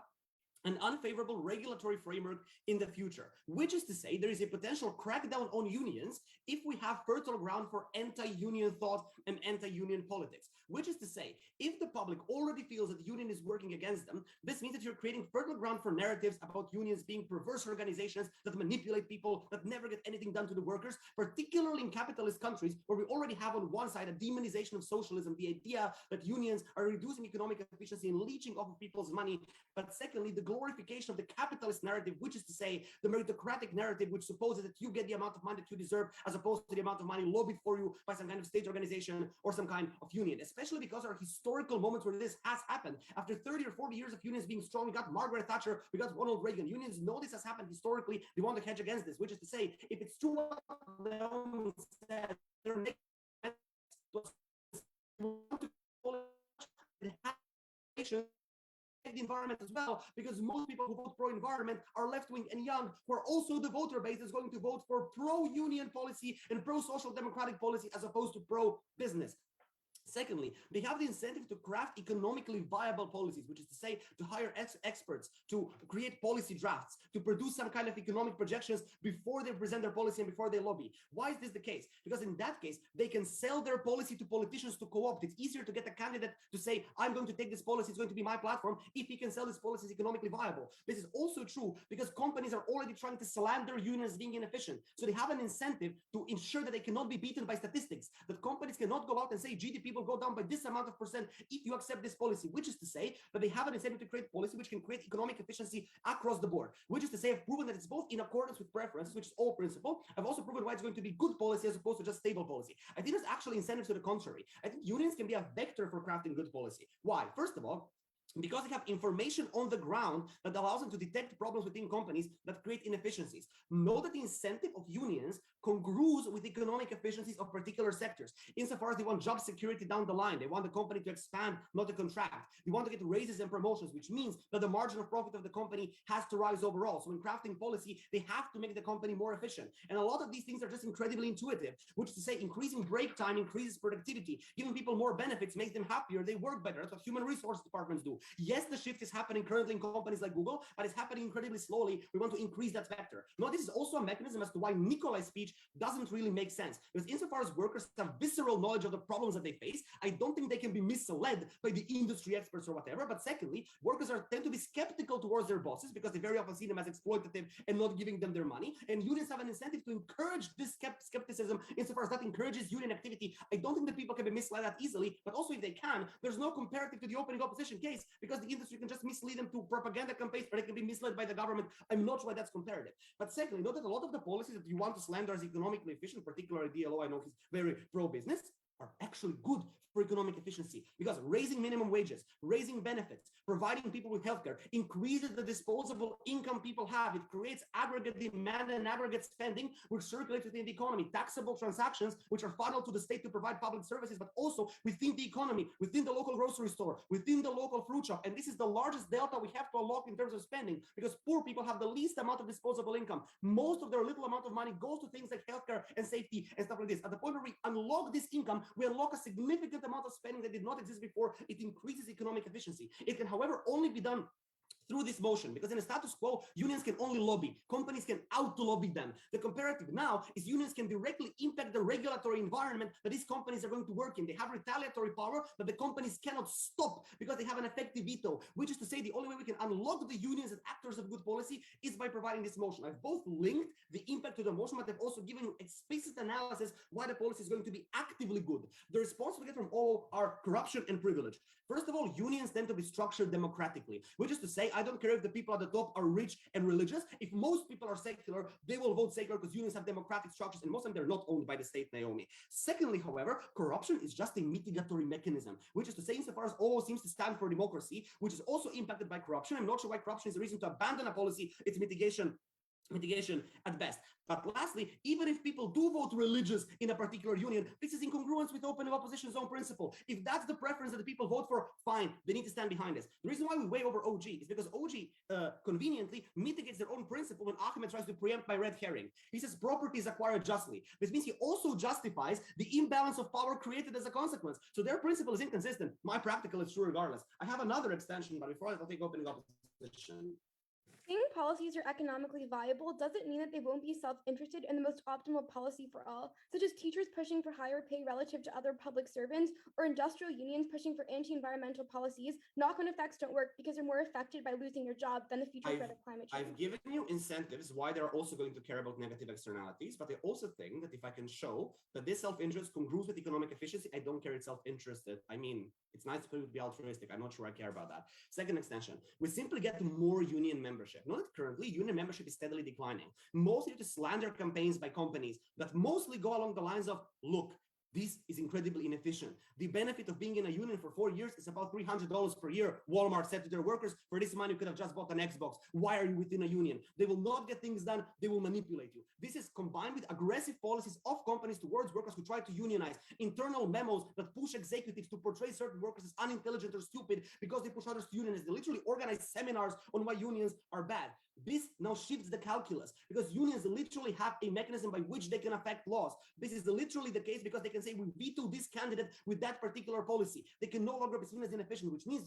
an unfavorable regulatory framework in the future, which is to say there is a potential crackdown on unions if we have fertile ground for anti-union thought and anti-union politics, which is to say if the public already feels that the union is working against them, this means that you're creating fertile ground for narratives about unions being perverse organizations that manipulate people, that never get anything done to the workers, particularly in capitalist countries where we already have on one side a demonization of socialism, the idea that unions are reducing economic efficiency and leeching off of people's money, but secondly, the glorification of the capitalist narrative, which is to say the meritocratic narrative, which supposes that you get the amount of money that you deserve as opposed to the amount of money lobbied for you by some kind of state organization or some kind of union, especially because there are historical moments where this has happened. After 30 or 40 years of unions being strong, we got Margaret Thatcher, we got Ronald Reagan. Unions know this has happened historically. They want to hedge against this, which is to say, if it's true what Naomi said, the environment as well, because most people who vote pro-environment are left-wing and young, who are also the voter base is going to vote for pro-union policy and pro-social democratic policy as opposed to pro-business. Secondly, they have the incentive to craft economically viable policies, which is to say, to hire experts, to create policy drafts, to produce some kind of economic projections before they present their policy and before they lobby. Why is this the case? Because in that case, they can sell their policy to politicians to co-opt. It's easier to get a candidate to say, I'm going to take this policy, it's going to be my platform, if he can sell this policy as economically viable. This is also true because companies are already trying to slander unions being inefficient. So they have an incentive to ensure that they cannot be beaten by statistics, that companies cannot go out and say GDP will go down by this amount of percent if you accept this policy, which is to say that they have an incentive to create policy which can create economic efficiency across the board, which is to say I've proven that it's both in accordance with preferences, which is all principle. I've also proven why it's going to be good policy as opposed to just stable policy. I think there's actually incentives to the contrary. I think unions can be a vector for crafting good policy. Why? First of all, because they have information on the ground that allows them to detect problems within companies that create inefficiencies. Know that the incentive of unions congrues with economic efficiencies of particular sectors. Insofar as they want job security down the line, they want the company to expand, not to contract. They want to get raises and promotions, which means that the margin of profit of the company has to rise overall. So in crafting policy, they have to make the company more efficient. And a lot of these things are just incredibly intuitive, which is to say increasing break time increases productivity, giving people more benefits makes them happier, they work better. That's what human resource departments do. Yes, the shift is happening currently in companies like Google, but it's happening incredibly slowly. We want to increase that factor. Now, this is also a mechanism as to why Nikolai's speech doesn't really make sense. Because insofar as workers have visceral knowledge of the problems that they face, I don't think they can be misled by the industry experts or whatever. But secondly, workers tend to be skeptical towards their bosses because they very often see them as exploitative and not giving them their money. And unions have an incentive to encourage this skepticism insofar as that encourages union activity. I don't think that people can be misled that easily, but also if they can, there's no comparative to the opening opposition case because the industry can just mislead them to propaganda campaigns, or they can be misled by the government. I'm not sure why that's comparative. But secondly, note that a lot of the policies that you want to slander as economically efficient, particularly DLO, I know he's very pro-business, are actually good for economic efficiency because raising minimum wages, raising benefits, providing people with healthcare increases the disposable income people have. It creates aggregate demand and aggregate spending, which circulates within the economy, taxable transactions, which are funneled to the state to provide public services, but also within the economy, within the local grocery store, within the local fruit shop. And this is the largest delta we have to unlock in terms of spending because poor people have the least amount of disposable income. Most of their little amount of money goes to things like healthcare and safety and stuff like this. At the point where we unlock this income, we unlock a significant amount of spending that did not exist before. It increases economic efficiency. It can, however, only be done through this motion, because in a status quo, unions can only lobby. Companies can out-lobby them. The comparative now is unions can directly impact the regulatory environment that these companies are going to work in. They have retaliatory power that the companies cannot stop because they have an effective veto, which is to say the only way we can unlock the unions as actors of good policy is by providing this motion. I've both linked the impact to the motion, but I've also given you explicit analysis why the policy is going to be actively good. The response we get from all are corruption and privilege. First of all, unions tend to be structured democratically, which is to say, I don't care if the people at the top are rich and religious. If most people are secular, they will vote secular because unions have democratic structures, and most of them they're not owned by the state, Naomi. Secondly, however, corruption is just a mitigatory mechanism, which is to say, insofar as OO seems to stand for democracy, which is also impacted by corruption. I'm not sure why corruption is a reason to abandon a policy. It's mitigation at best. But lastly, even if people do vote religious in a particular union, this is in congruence with opening opposition's own principle. If that's the preference that the people vote for, fine, they need to stand behind us. The reason why we weigh over OG is because OG conveniently mitigates their own principle when Ahmed tries to preempt by red herring. He says property is acquired justly. This means he also justifies the imbalance of power created as a consequence. So their principle is inconsistent. My practical is true regardless. I have another extension, but before I'll take opening opposition. Saying policies are economically viable doesn't mean that they won't be self-interested in the most optimal policy for all, such as teachers pushing for higher pay relative to other public servants, or industrial unions pushing for anti-environmental policies. Knock-on effects don't work because they're more affected by losing your job than the future threat of climate change. I've given you incentives why they're also going to care about negative externalities, but I also think that if I can show that this self-interest congrues with economic efficiency, I don't care it's self-interested. I mean, it's nice to be altruistic. I'm not sure I care about that. Second extension, we simply get more union membership. Note that currently union membership is steadily declining, mostly due to slander campaigns by companies that mostly go along the lines of, look, this is incredibly inefficient. The benefit of being in a union for 4 years is about $300 per year. Walmart said to their workers, for this money, you could have just bought an Xbox. Why are you within a union? They will not get things done. They will manipulate you. This is combined with aggressive policies of companies towards workers who try to unionize, internal memos that push executives to portray certain workers as unintelligent or stupid because they push others to unionize. They literally organize seminars on why unions are bad. This now shifts the calculus because unions literally have a mechanism by which they can affect laws. This is literally the case because they can say we veto this candidate with that particular policy. They can no longer be seen as inefficient, which means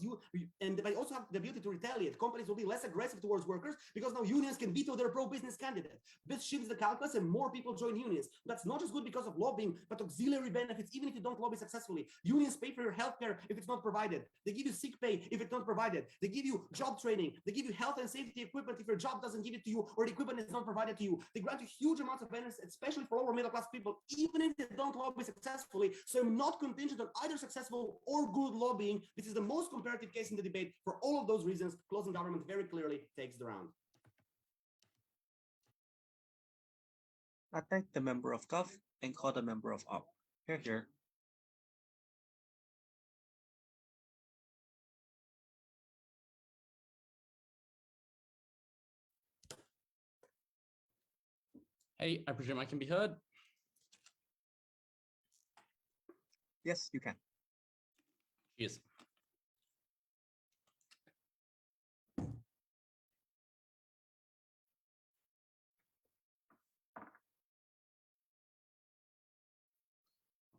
and they also have the ability to retaliate. Companies will be less aggressive towards workers because now unions can veto their pro-business candidate. This shifts the calculus and more people join unions. That's not just good because of lobbying, but auxiliary benefits, even if you don't lobby successfully. Unions pay for your healthcare if it's not provided. They give you sick pay if it's not provided. They give you job training. They give you health and safety equipment if your job doesn't give it to you or the equipment is not provided to you. They grant you huge amounts of benefits, especially for lower middle class people, even if they don't lobby successfully. So I'm not contingent on either successful or good lobbying. This is the most comparative case in the debate. For all of those reasons, closing government very clearly takes the round. I thank the member of Gov and call the member of Op. Here. Hey, I presume I can be heard. Yes, you can. Cheers.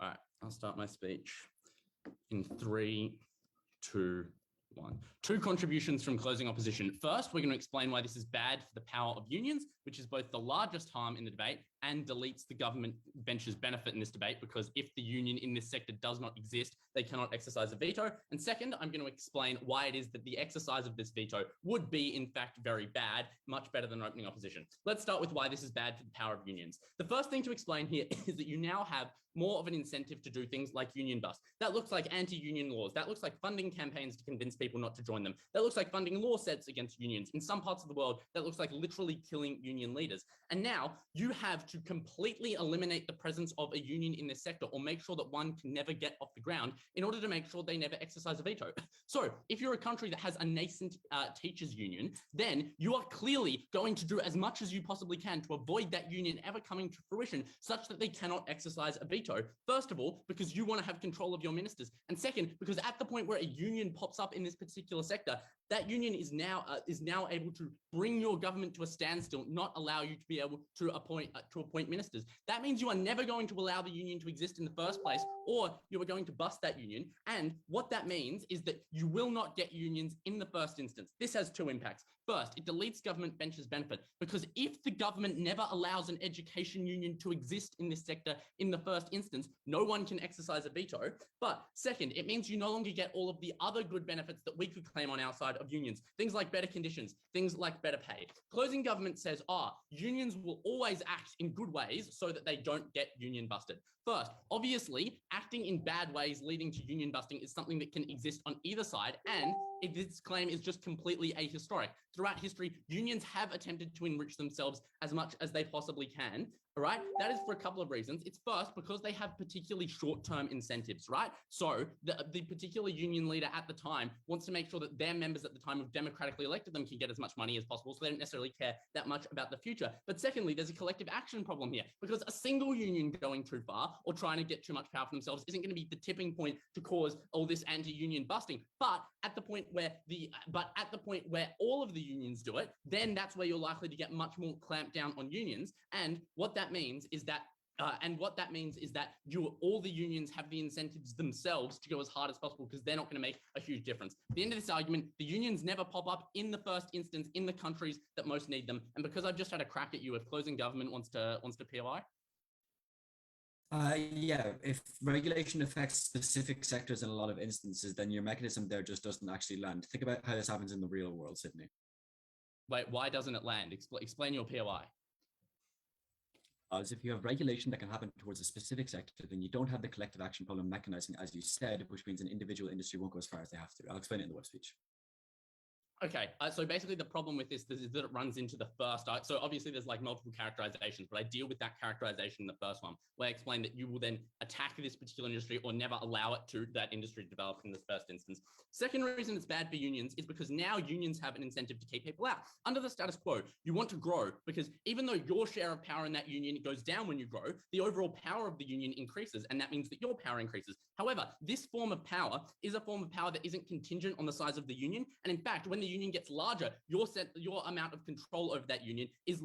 All right, I'll start my speech in 3, 2, 1. 2 contributions from closing opposition. First, we're going to explain why this is bad for the power of unions, which is both the largest harm in the debate and deletes the government bench's benefit in this debate, because if the union in this sector does not exist, they cannot exercise a veto. And second, I'm going to explain why it is that the exercise of this veto would be, in fact, very bad, much better than opening opposition. Let's start with why this is bad for the power of unions. The first thing to explain here is that you now have more of an incentive to do things like union bust. That looks like anti-union laws. That looks like funding campaigns to convince people not to join them. That looks like funding lawsuits against unions. In some parts of the world, that looks like literally killing union leaders. And now you have to completely eliminate the presence of a union in this sector, or make sure that one can never get off the ground, in order to make sure they never exercise a veto. So if you're a country that has a nascent teachers union, then you are clearly going to do as much as you possibly can to avoid that union ever coming to fruition, such that they cannot exercise a veto. First of all, because you want to have control of your ministers. And second, because at the point where a union pops up in this particular sector, that union is now able to bring your government to a standstill, not allow you to be able to appoint ministers. That means you are never going to allow the union to exist in the first place, or you are going to bust that union. And what that means is that you will not get unions in the first instance. This has 2 impacts. First, it deletes government bench's benefit, because if the government never allows an education union to exist in this sector in the first instance, no one can exercise a veto. But second, it means you no longer get all of the other good benefits that we could claim on our side of unions. Things like better conditions, things like better pay. Closing government says, unions will always act in good ways so that they don't get union busted. First, obviously, acting in bad ways leading to union busting is something that can exist on either side, and this claim is just completely ahistoric. Throughout history, unions have attempted to enrich themselves as much as they possibly can, right? That is for a couple of reasons. It's first because they have particularly short-term incentives, right? So the particular union leader at the time wants to make sure that their members at the time of democratically elected them can get as much money as possible, so they don't necessarily care that much about the future. But secondly, there's a collective action problem here, because a single union going too far or trying to get too much power for themselves isn't going to be the tipping point to cause all this anti-union busting. But at the point where all of the unions do it, then that's where you're likely to get much more clamped down on unions. And what that means is that all the unions have the incentives themselves to go as hard as possible, because they're not going to make a huge difference. At the end of this argument, the unions never pop up in the first instance in the countries that most need them. And because I've just had a crack at you, if closing government wants to POI. Yeah, if regulation affects specific sectors in a lot of instances, then your mechanism there just doesn't actually land. Think about how this happens in the real world, Sydney. Wait, why doesn't it land? Explain your POI. As if you have regulation that can happen towards a specific sector, then you don't have the collective action problem mechanizing, as you said, which means an individual industry won't go as far as they have to. I'll explain it in the web speech. Okay, so basically the problem with this is that it runs into the first. So obviously there's like multiple characterizations, but I deal with that characterization in the first one, where I explain that you will then attack this particular industry or never allow that industry to develop in this first instance. Second reason it's bad for unions is because now unions have an incentive to keep people out. Under the status quo, you want to grow, because even though your share of power in that union goes down when you grow, the overall power of the union increases, and that means that your power increases. However, this form of power is a form of power that isn't contingent on the size of the union, and in fact, when the union gets larger, your amount of control over that union is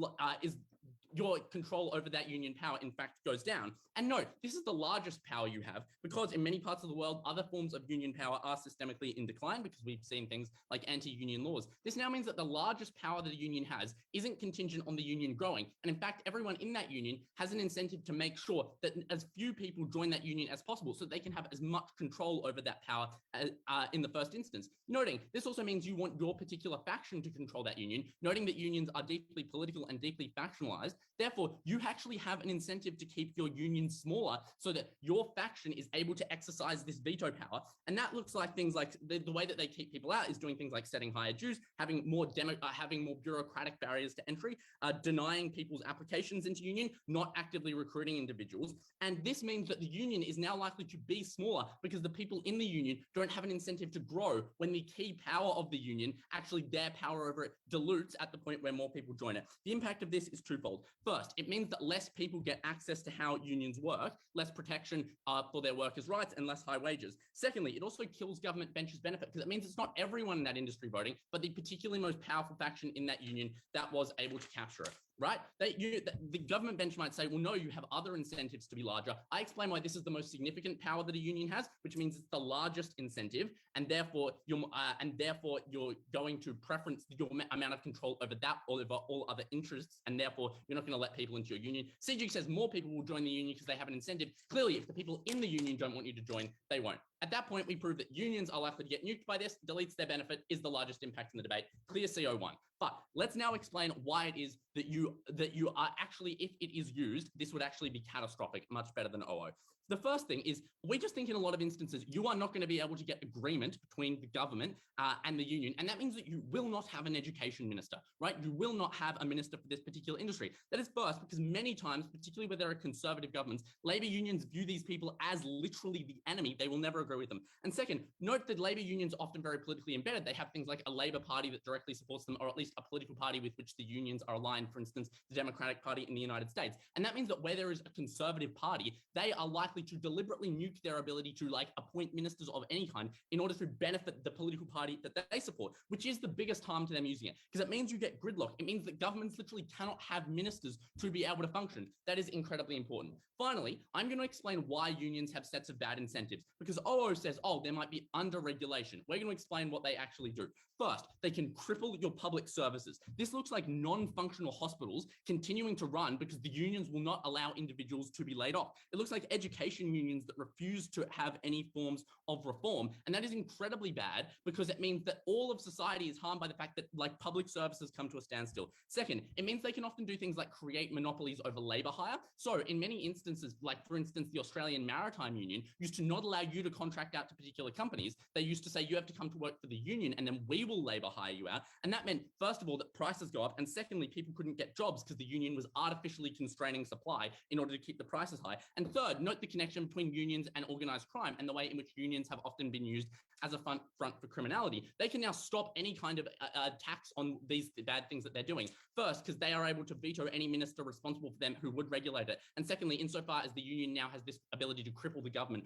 your control over that union power, in fact, goes down. And note, this is the largest power you have because in many parts of the world, other forms of union power are systemically in decline because we've seen things like anti-union laws. This now means that the largest power that a union has isn't contingent on the union growing. And in fact, everyone in that union has an incentive to make sure that as few people join that union as possible so they can have as much control over that power as, in the first instance. Noting, this also means you want your particular faction to control that union, noting that unions are deeply political and deeply factionalized. Therefore, you actually have an incentive to keep your union smaller so that your faction is able to exercise this veto power. And that looks like things like the way that they keep people out is doing things like setting higher dues, having more bureaucratic barriers to entry, denying people's applications into union, not actively recruiting individuals. And this means that the union is now likely to be smaller because the people in the union don't have an incentive to grow when the key power of the union, actually their power over it, dilutes at the point where more people join it. The impact of this is twofold. First, it means that less people get access to how unions work, less protection for their workers' rights, and less high wages. Secondly, it also kills government benches benefit because it means it's not everyone in that industry voting, but the particularly most powerful faction in that union that was able to capture it. Right? The government bench might say, well, no, you have other incentives to be larger. I explain why this is the most significant power that a union has, which means it's the largest incentive, and therefore you're going to preference your amount of control over that over all other interests, and therefore you're not going to let people into your union. CG says more people will join the union because they have an incentive. Clearly, if the people in the union don't want you to join, they won't. At that point, we prove that unions are likely to get nuked by this, deletes their benefit, is the largest impact in the debate. Clear CO1. But let's now explain why it is that you are actually, if it is used, this would actually be catastrophic, much better than OO. The first thing is, we just think in a lot of instances, you are not going to be able to get agreement between the government and the union. And that means that you will not have an education minister, right? You will not have a minister for this particular industry. That is first, because many times, particularly where there are conservative governments, labor unions view these people as literally the enemy. They will never agree with them. And second, note that labor unions are often very politically embedded. They have things like a labor party that directly supports them, or at least a political party with which the unions are aligned, for instance, the Democratic Party in the United States. And that means that where there is a conservative party, they are likely to deliberately nuke their ability to appoint ministers of any kind in order to benefit the political party that they support, which is the biggest harm to them using it, because it means you get gridlock. It means that governments literally cannot have ministers to be able to function. That is incredibly important. Finally, I'm going to explain why unions have sets of bad incentives, because OO says, oh, there might be under-regulation. We're going to explain what they actually do. First, they can cripple your public services. This looks like non-functional hospitals continuing to run because the unions will not allow individuals to be laid off. It looks like education unions that refuse to have any forms of reform. And that is incredibly bad because it means that all of society is harmed by the fact that public services come to a standstill. Second, it means they can often do things like create monopolies over labor hire. So in many instances, for instance, the Australian Maritime Union used to not allow you to contract out to particular companies. They used to say you have to come to work for the union and then we will labor hire you out. And that meant, first of all, that prices go up. And secondly, people couldn't get jobs because the union was artificially constraining supply in order to keep the prices high. And third, note the connection between unions and organized crime and the way in which unions have often been used as a front for criminality. They can now stop any kind of tax on these bad things that they're doing. First, because they are able to veto any minister responsible for them who would regulate it. And secondly, insofar as the union now has this ability to cripple the government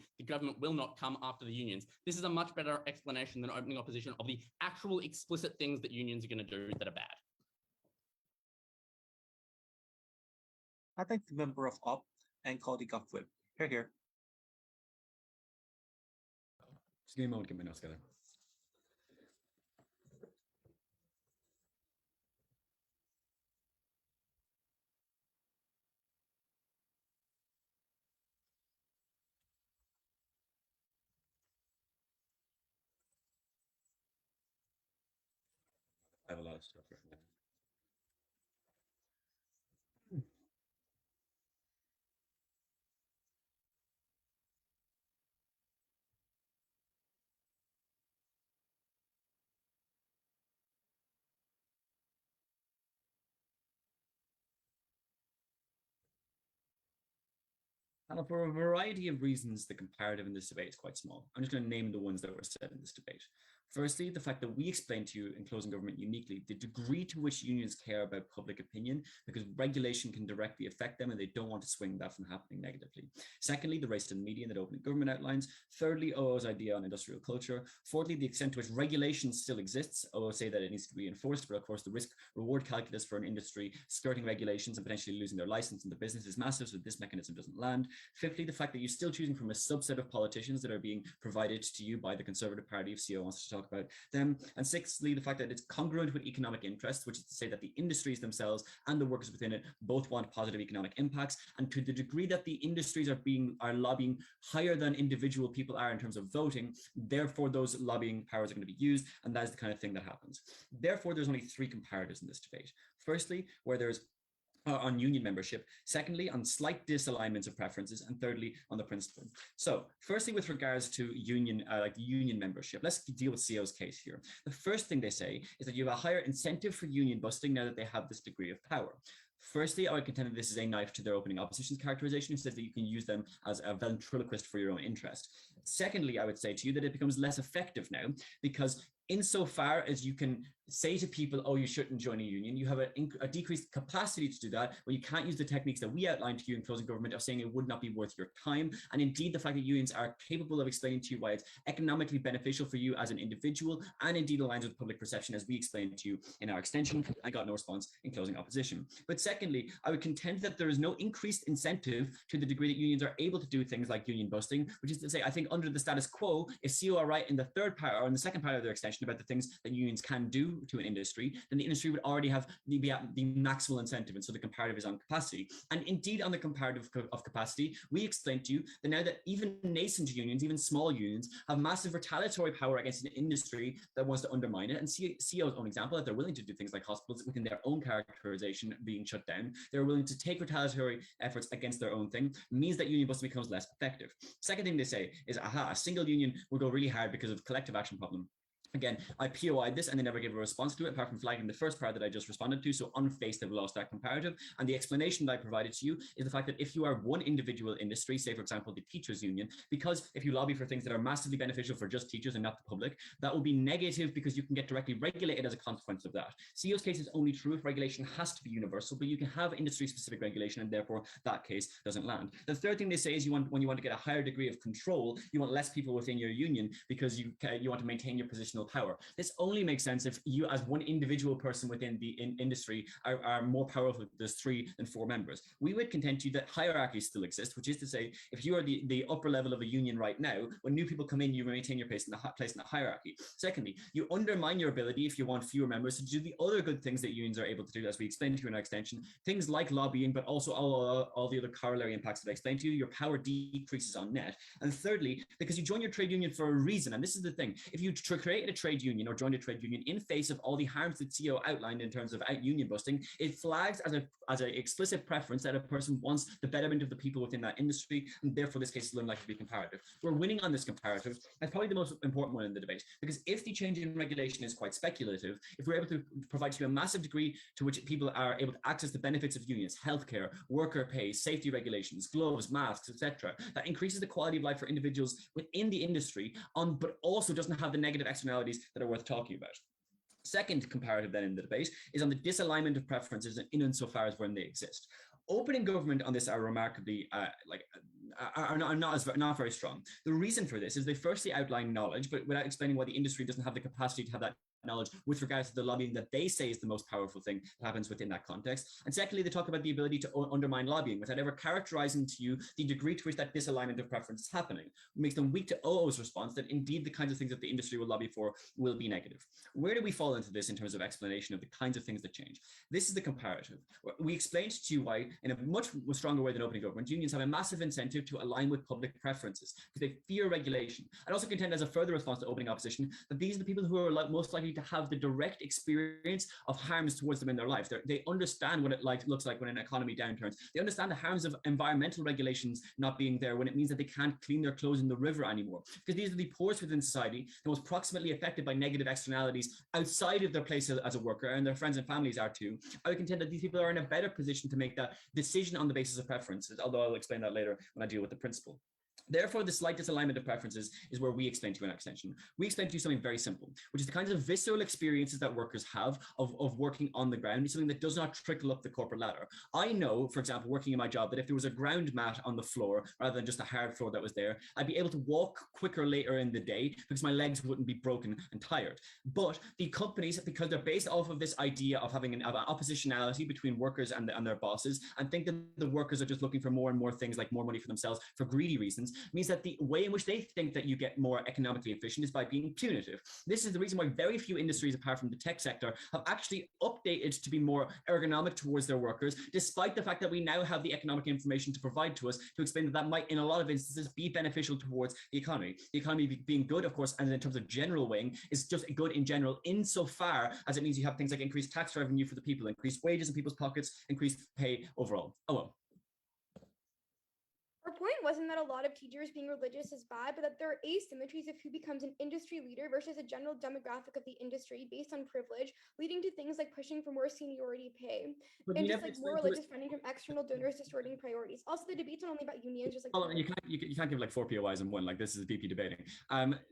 will not come after the unions. This is a much better explanation than opening opposition of the actual explicit things that unions are going to do that are bad. I thank the member of OP and call the Gov Whip. Here. Just give me a moment to get my notes together. I have a lot of stuff written down. And for a variety of reasons, the comparative in this debate is quite small. I'm just going to name the ones that were said in this debate. Firstly, the fact that we explained to you in Closing Government uniquely the degree to which unions care about public opinion, because regulation can directly affect them and they don't want to swing that from happening negatively. Secondly, the race to the media that Opening Government outlines. Thirdly, OO's idea on industrial culture. Fourthly, the extent to which regulation still exists. OO say that it needs to be enforced, but of course the risk-reward calculus for an industry skirting regulations and potentially losing their license in the business is massive, so this mechanism doesn't land. Fifthly, the fact that you're still choosing from a subset of politicians that are being provided to you by the Conservative Party, if CO wants to talk about them. And sixthly, the fact that it's congruent with economic interests, which is to say that the industries themselves and the workers within it both want positive economic impacts. And to the degree that the industries are lobbying higher than individual people are in terms of voting, therefore those lobbying powers are going to be used, and that is the kind of thing that happens. Therefore, there's only three comparatives in this debate. Firstly, where there's on union membership, secondly, on slight disalignments of preferences, and thirdly, on the principle. So firstly, with regards to union membership, let's deal with CO's case here. The first thing they say is that you have a higher incentive for union busting now that they have this degree of power. Firstly, I would contend that this is a knife to their opening opposition's characterization, who says that you can use them as a ventriloquist for your own interest. Secondly, I would say to you that it becomes less effective now, because insofar as you can say to people, oh, you shouldn't join a union, you have a decreased capacity to do that, when you can't use the techniques that we outlined to you in Closing Government of saying it would not be worth your time. And indeed, the fact that unions are capable of explaining to you why it's economically beneficial for you as an individual, and indeed aligns with public perception, as we explained to you in our extension. I got no response in closing opposition. But secondly, I would contend that there is no increased incentive to the degree that unions are able to do things like union busting, which is to say, I think under the status quo, if CO are right in the third part or in the second part of their extension about the things that unions can do to an industry, then the industry would already have the maximal incentive. And so the comparative is on capacity. And indeed, on the comparative of capacity, we explained to you that now that even nascent unions, even small unions, have massive retaliatory power against an industry that wants to undermine it. And CO's own example, that they're willing to do things like hospitals within their own characterization being shut down, they're willing to take retaliatory efforts against their own thing, means that union busting becomes less effective. Second thing they say is, a single union will go really hard because of collective action problem. Again, I POI'd this and they never gave a response to it, apart from flagging the first part that I just responded to. So on face, they've lost that comparative. And the explanation that I provided to you is the fact that if you are one individual industry, say, for example, the teachers union, because if you lobby for things that are massively beneficial for just teachers and not the public, that will be negative because you can get directly regulated as a consequence of that. CO's case is only true if regulation has to be universal, but you can have industry-specific regulation, and therefore that case doesn't land. The third thing they say is when you want to get a higher degree of control, you want less people within your union because you want to maintain your position power. This only makes sense if you, as one individual person within the industry, are more powerful. There's 3 than 4 members. We would contend to you that hierarchies still exist, which is to say, if you are the upper level of a union right now, when new people come in, you maintain your place in the hierarchy. Secondly, you undermine your ability, if you want fewer members, to do the other good things that unions are able to do, as we explained to you in our extension, things like lobbying, but also all the other corollary impacts that I explained to you. Your power decreases on net. And thirdly, because you join your trade union for a reason, and this is the thing, if you create a trade union or join a trade union in face of all the harms that CO outlined in terms of union busting, it flags as an explicit preference that a person wants the betterment of the people within that industry, and therefore this case is unlikely to be comparative. We're winning on this comparative. That's probably the most important one in the debate, because if the change in regulation is quite speculative, if we're able to provide to you a massive degree to which people are able to access the benefits of unions, healthcare, worker pay, safety regulations, gloves, masks, etc., that increases the quality of life for individuals within the industry, but also doesn't have the negative externalities that are worth talking about. Second comparative then in the debate is on the disalignment of preferences in insofar as when they exist. Opening government on this are remarkably not very strong. The reason for this is they firstly outline knowledge, but without explaining why the industry doesn't have the capacity to have that knowledge with regards to the lobbying that they say is the most powerful thing that happens within that context. And secondly, they talk about the ability to undermine lobbying without ever characterizing to you the degree to which that disalignment of preference is happening. It makes them weak to OO's response that indeed the kinds of things that the industry will lobby for will be negative. Where do we fall into this in terms of explanation of the kinds of things that change? This is the comparative. We explained to you why, in a much stronger way than opening government, unions have a massive incentive to align with public preferences because they fear regulation. I'd also contend as a further response to opening opposition that these are the people who are most likely to have the direct experience of harms towards them in their life. They understand what it looks like when an economy downturns. They understand the harms of environmental regulations not being there when it means that they can't clean their clothes in the river anymore. Because these are the poorest within society, the most proximately affected by negative externalities outside of their place as a worker, and their friends and families are too. I would contend that these people are in a better position to make that decision on the basis of preferences, although I'll explain that later when I deal with the principle. Therefore, the slight disalignment of preferences is where we explain to you an extension. We explain to you something very simple, which is the kinds of visceral experiences that workers have of working on the ground is something that does not trickle up the corporate ladder. I know, for example, working in my job, that if there was a ground mat on the floor rather than just a hard floor that was there, I'd be able to walk quicker later in the day because my legs wouldn't be broken and tired. But the companies, because they're based off of this idea of having an oppositionality between workers and their bosses, and think that the workers are just looking for more and more things like more money for themselves for greedy reasons, means that the way in which they think that you get more economically efficient is by being punitive. This is the reason why very few industries, apart from the tech sector, have actually updated to be more ergonomic towards their workers, despite the fact that we now have the economic information to provide to us to explain that that might, in a lot of instances, be beneficial towards the economy. The economy being good, of course, and in terms of general weighing, is just good in general, insofar as it means you have things like increased tax revenue for the people, increased wages in people's pockets, increased pay overall. Oh well. Our point wasn't that a lot of teachers being religious is bad, but that there are asymmetries of who becomes an industry leader versus a general demographic of the industry based on privilege, leading to things like pushing for more seniority pay, and just like more religious funding from external donors distorting priorities. Also, the debate's not only about unions, just like you can't give like 4 POIs in one, like this is VP debating.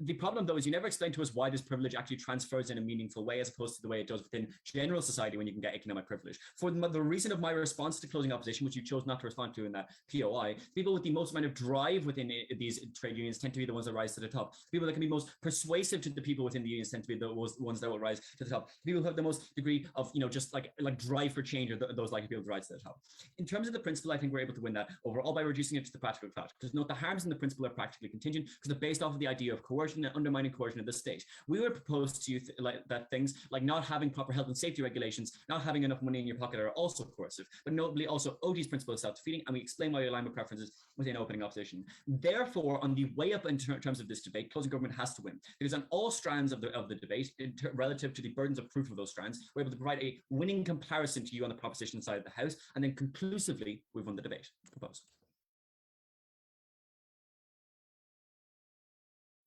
The problem though is you never explain to us why this privilege actually transfers in a meaningful way as opposed to the way it does within general society when you can get economic privilege. For the reason of my response to closing opposition, which you chose not to respond to in that POI, people with the most amount of drive within these trade unions tend to be the ones that rise to the top. People that can be most persuasive to the people within the unions tend to be the ones that will rise to the top. People who have the most degree of, just like drive for change are those likely people to rise to the top. In terms of the principle, I think we're able to win that overall by reducing it to the practical fact. Because note the harms in the principle are practically contingent because they're based off of the idea of coercion and undermining coercion of the state. We would propose to you that things like not having proper health and safety regulations, not having enough money in your pocket are also coercive, but notably also OD's principle of self-defeating, and we explain why we align with preferences within opening opposition. Therefore, on the way up in terms of this debate, closing government has to win, because on all strands of the debate, relative to the burdens of proof of those strands, we're able to provide a winning comparison to you on the proposition side of the House, and then conclusively, we've won the debate. Propose.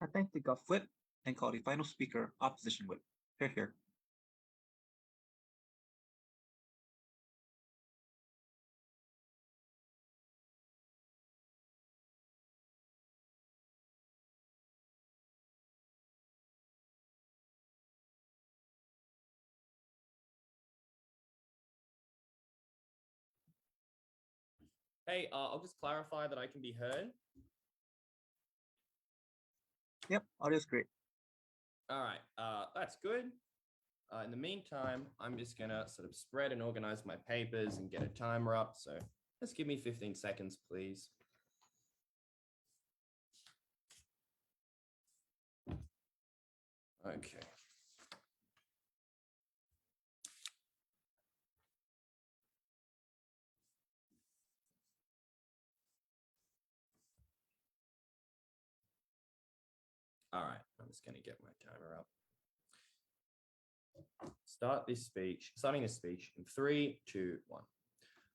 I thank the Gov Whip and call the final speaker Opposition Whip. Hear, hear. Hey, I'll just clarify that I can be heard. Yep, audio's great. All right, that's good. In the meantime, I'm just gonna sort of spread and organize my papers and get a timer up. So just give me 15 seconds, please. Okay. All right, I'm just going to get my timer up. Starting this speech in 3, 2, 1.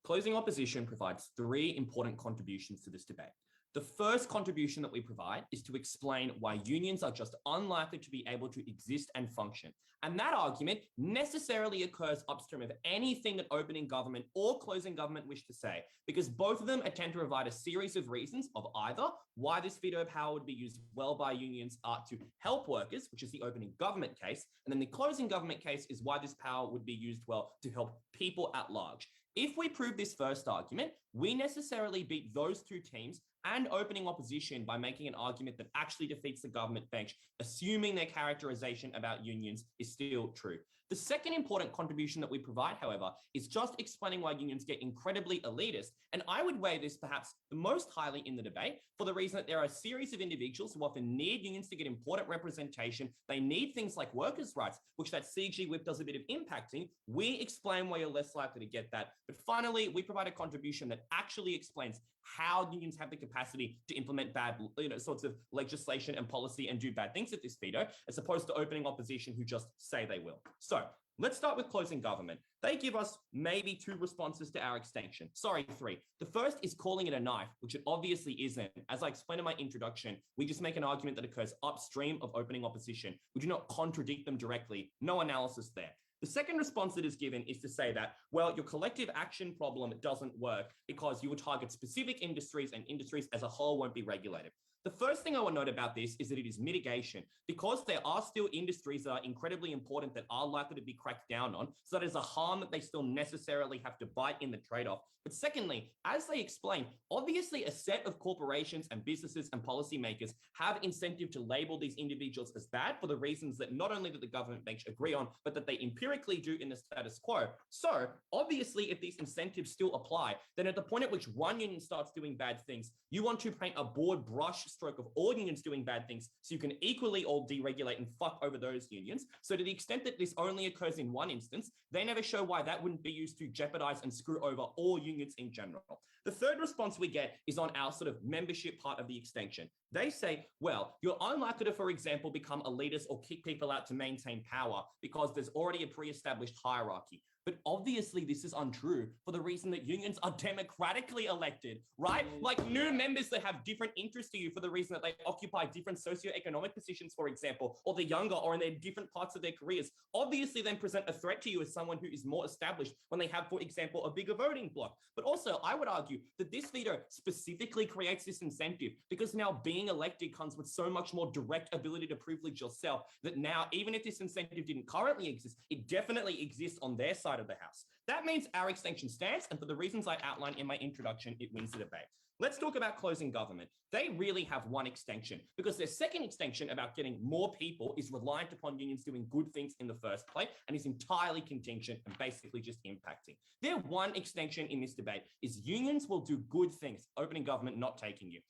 Closing opposition provides 3 important contributions to this debate. The first contribution that we provide is to explain why unions are just unlikely to be able to exist and function. And that argument necessarily occurs upstream of anything that opening government or closing government wish to say, because both of them attempt to provide a series of reasons of either why this veto power would be used well by unions to help workers, which is the opening government case, and then the closing government case is why this power would be used well to help people at large. If we prove this first argument, we necessarily beat those 2 teams and opening opposition by making an argument that actually defeats the government bench, assuming their characterization about unions is still true. The second important contribution that we provide, however, is just explaining why unions get incredibly elitist. And I would weigh this perhaps the most highly in the debate for the reason that there are a series of individuals who often need unions to get important representation. They need things like workers' rights, which that CG whip does a bit of impacting. We explain why you're less likely to get that. But finally, we provide a contribution that actually explains how unions have the capacity to implement bad, sorts of legislation and policy and do bad things with this veto, as opposed to opening opposition who just say they will. So let's start with closing government. They give us maybe 2 responses to our extension. Sorry, 3. The first is calling it a knife, which it obviously isn't. As I explained in my introduction, we just make an argument that occurs upstream of opening opposition. We do not contradict them directly. No analysis there. The second response that is given is to say that, well, your collective action problem doesn't work because you will target specific industries and industries as a whole won't be regulated. The first thing I want to note about this is that it is mitigation, because there are still industries that are incredibly important that are likely to be cracked down on. So that is a harm that they still necessarily have to bite in the trade-off. But secondly, as they explain, obviously a set of corporations and businesses and policymakers have incentive to label these individuals as bad for the reasons that not only that the government makes agree on, but that they empirically do in the status quo. So obviously, if these incentives still apply, then at the point at which one union starts doing bad things, you want to paint a broad brush stroke of all unions doing bad things so you can equally all deregulate and fuck over those unions. So to the extent that this only occurs in one instance, they never show why that wouldn't be used to jeopardize and screw over all unions in general. The third response we get is on our sort of membership part of the extension. They say, well, you're unlikely to, for example, become elitist or kick people out to maintain power because there's already a pre-established hierarchy. But obviously this is untrue for the reason that unions are democratically elected, right? Like new members that have different interests to you for the reason that they occupy different socioeconomic positions, for example, or they're younger or in their different parts of their careers, obviously then present a threat to you as someone who is more established when they have, for example, a bigger voting bloc. But also I would argue that this veto specifically creates this incentive because now being elected comes with so much more direct ability to privilege yourself that now, even if this incentive didn't currently exist, it definitely exists on their side of the house. That means our extension stands, and for the reasons I outlined in my introduction, it wins the debate. Let's talk about closing government. They really have one extension because their second extension about getting more people is reliant upon unions doing good things in the first place and is entirely contingent and basically just impacting. Their one extension in this debate is unions will do good things, opening government not taking you.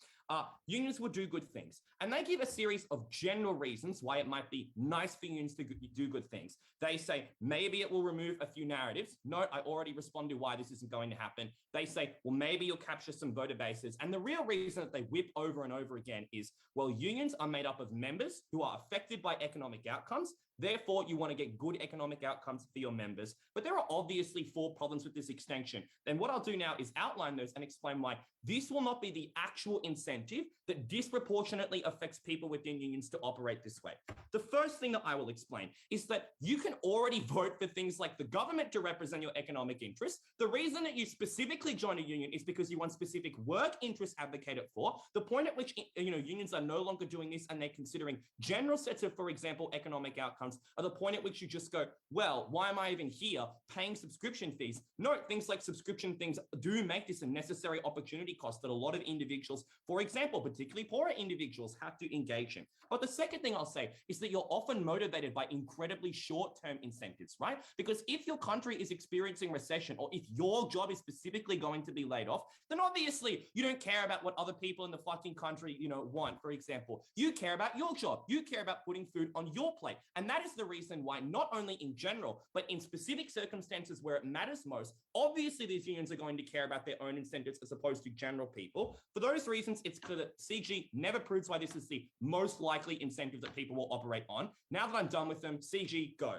Unions will do good things. And they give a series of general reasons why it might be nice for unions to do good things. They say, maybe it will remove a few narratives. No, I already responded why this isn't going to happen. They say, well, maybe you'll capture some voter bases. And the real reason that they whip over and over again is, well, unions are made up of members who are affected by economic outcomes. Therefore, you want to get good economic outcomes for your members. But there are obviously 4 problems with this extension. Then what I'll do now is outline those and explain why this will not be the actual incentive that disproportionately affects people within unions to operate this way. The first thing that I will explain is that you can already vote for things like the government to represent your economic interests. The reason that you specifically join a union is because you want specific work interests advocated for. The point at which unions are no longer doing this and they're considering general sets of, for example, economic outcomes are the point at which you just go, well, why am I even here paying subscription fees? No, things like subscription things do make this a necessary opportunity cost that a lot of individuals, for example, particularly poorer individuals, have to engage in. But the second thing I'll say is that you're often motivated by incredibly short-term incentives, right? Because if your country is experiencing recession or if your job is specifically going to be laid off, then obviously you don't care about what other people in the fucking country, want, for example. You care about your job. You care about putting food on your plate. And that is the reason why not only in general, but in specific circumstances where it matters most, obviously these unions are going to care about their own incentives as opposed to general people. For those reasons, it's clear that CG never proves why this is the most likely incentive that people will operate on. Now that I'm done with them, CG, go.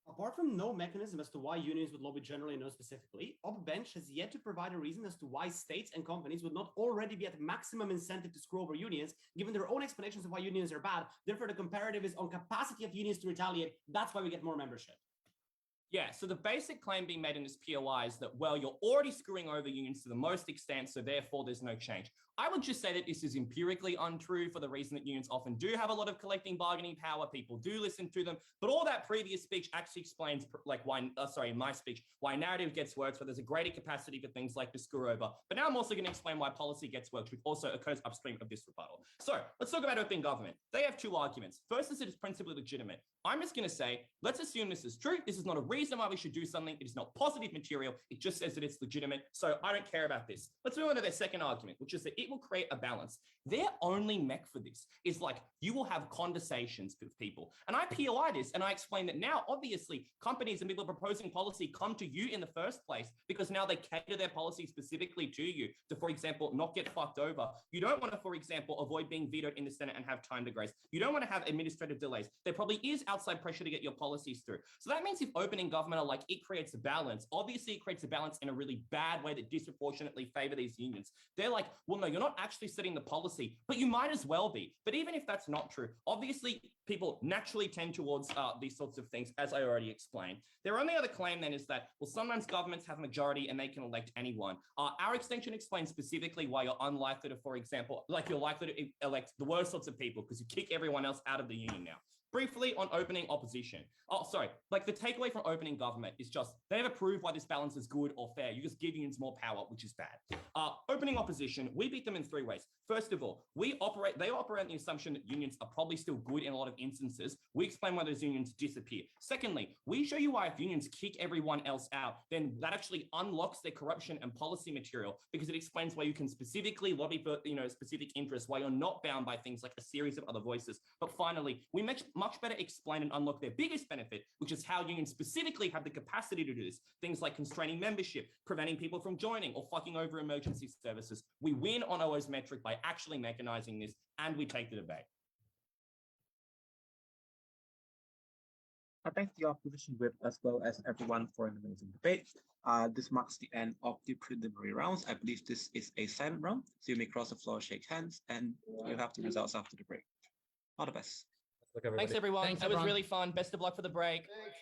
Apart from no mechanism as to why unions would lobby generally and no specifically, Bench has yet to provide a reason as to why states and companies would not already be at maximum incentive to screw over unions, given their own explanations of why unions are bad. Therefore, the comparative is on capacity of unions to retaliate. That's why we get more membership. Yeah, so the basic claim being made in this POI is that, well, you're already screwing over unions to the most extent, so therefore there's no change. I would just say that this is empirically untrue for the reason that unions often do have a lot of collecting bargaining power. People do listen to them, but all that previous speech actually explains, like why, in my speech, why narrative gets worked, where there's a greater capacity for things like to screw over. But now I'm also going to explain why policy gets worked, which also occurs upstream of this rebuttal. So let's talk about open government. They have 2 arguments. First is it is principally legitimate. I'm just going to say, let's assume this is true. This is not a reason why we should do something. It is not positive material. It just says that it's legitimate. So I don't care about this. Let's move on to their second argument, which is that it will create a balance. Their only mech for this is like, you will have conversations with people. And I POI this and I explain that now, obviously, companies and people proposing policy come to you in the first place because now they cater their policy specifically to you to, for example, not get fucked over. You don't want to, for example, avoid being vetoed in the Senate and have time to grace. You don't want to have administrative delays. There probably is outside pressure to get your policies through. So that means if opening opening government are like, it creates a balance. Obviously, it creates a balance in a really bad way that disproportionately favor these unions. They're like, well, no, you're not actually setting the policy, but you might as well be. But even if that's not true, obviously, people naturally tend towards these sorts of things, as I already explained. Their only other claim then is that, well, sometimes governments have a majority and they can elect anyone. Our extension explains specifically why you're unlikely to, for example, like you're likely to elect the worst sorts of people because you kick everyone else out of the union now. Briefly on opening opposition. Like the takeaway from opening government is just they never prove why this balance is good or fair. You just give unions more power, which is bad. Opening opposition, we beat them in 3 ways. First of all, they operate on the assumption that unions are probably still good in a lot of instances. We explain why those unions disappear. Secondly, we show you why if unions kick everyone else out, then that actually unlocks their corruption and policy material because it explains why you can specifically lobby for specific interests, why you're not bound by things like a series of other voices. But finally, we much better explain and unlock their biggest benefit, which is how unions specifically have the capacity to do this. Things like constraining membership, preventing people from joining, or fucking over emergency services. We win on OO's metric by actually mechanizing this, and we take the debate. I thank the opposition whip as well as everyone for an amazing debate. This marks the end of the preliminary rounds. I believe this is a silent round, so you may cross the floor, shake hands, and you have the results after the break. All the best. Thanks, everyone. Thanks, It was everyone. really fun. Best of luck for the break. Thanks.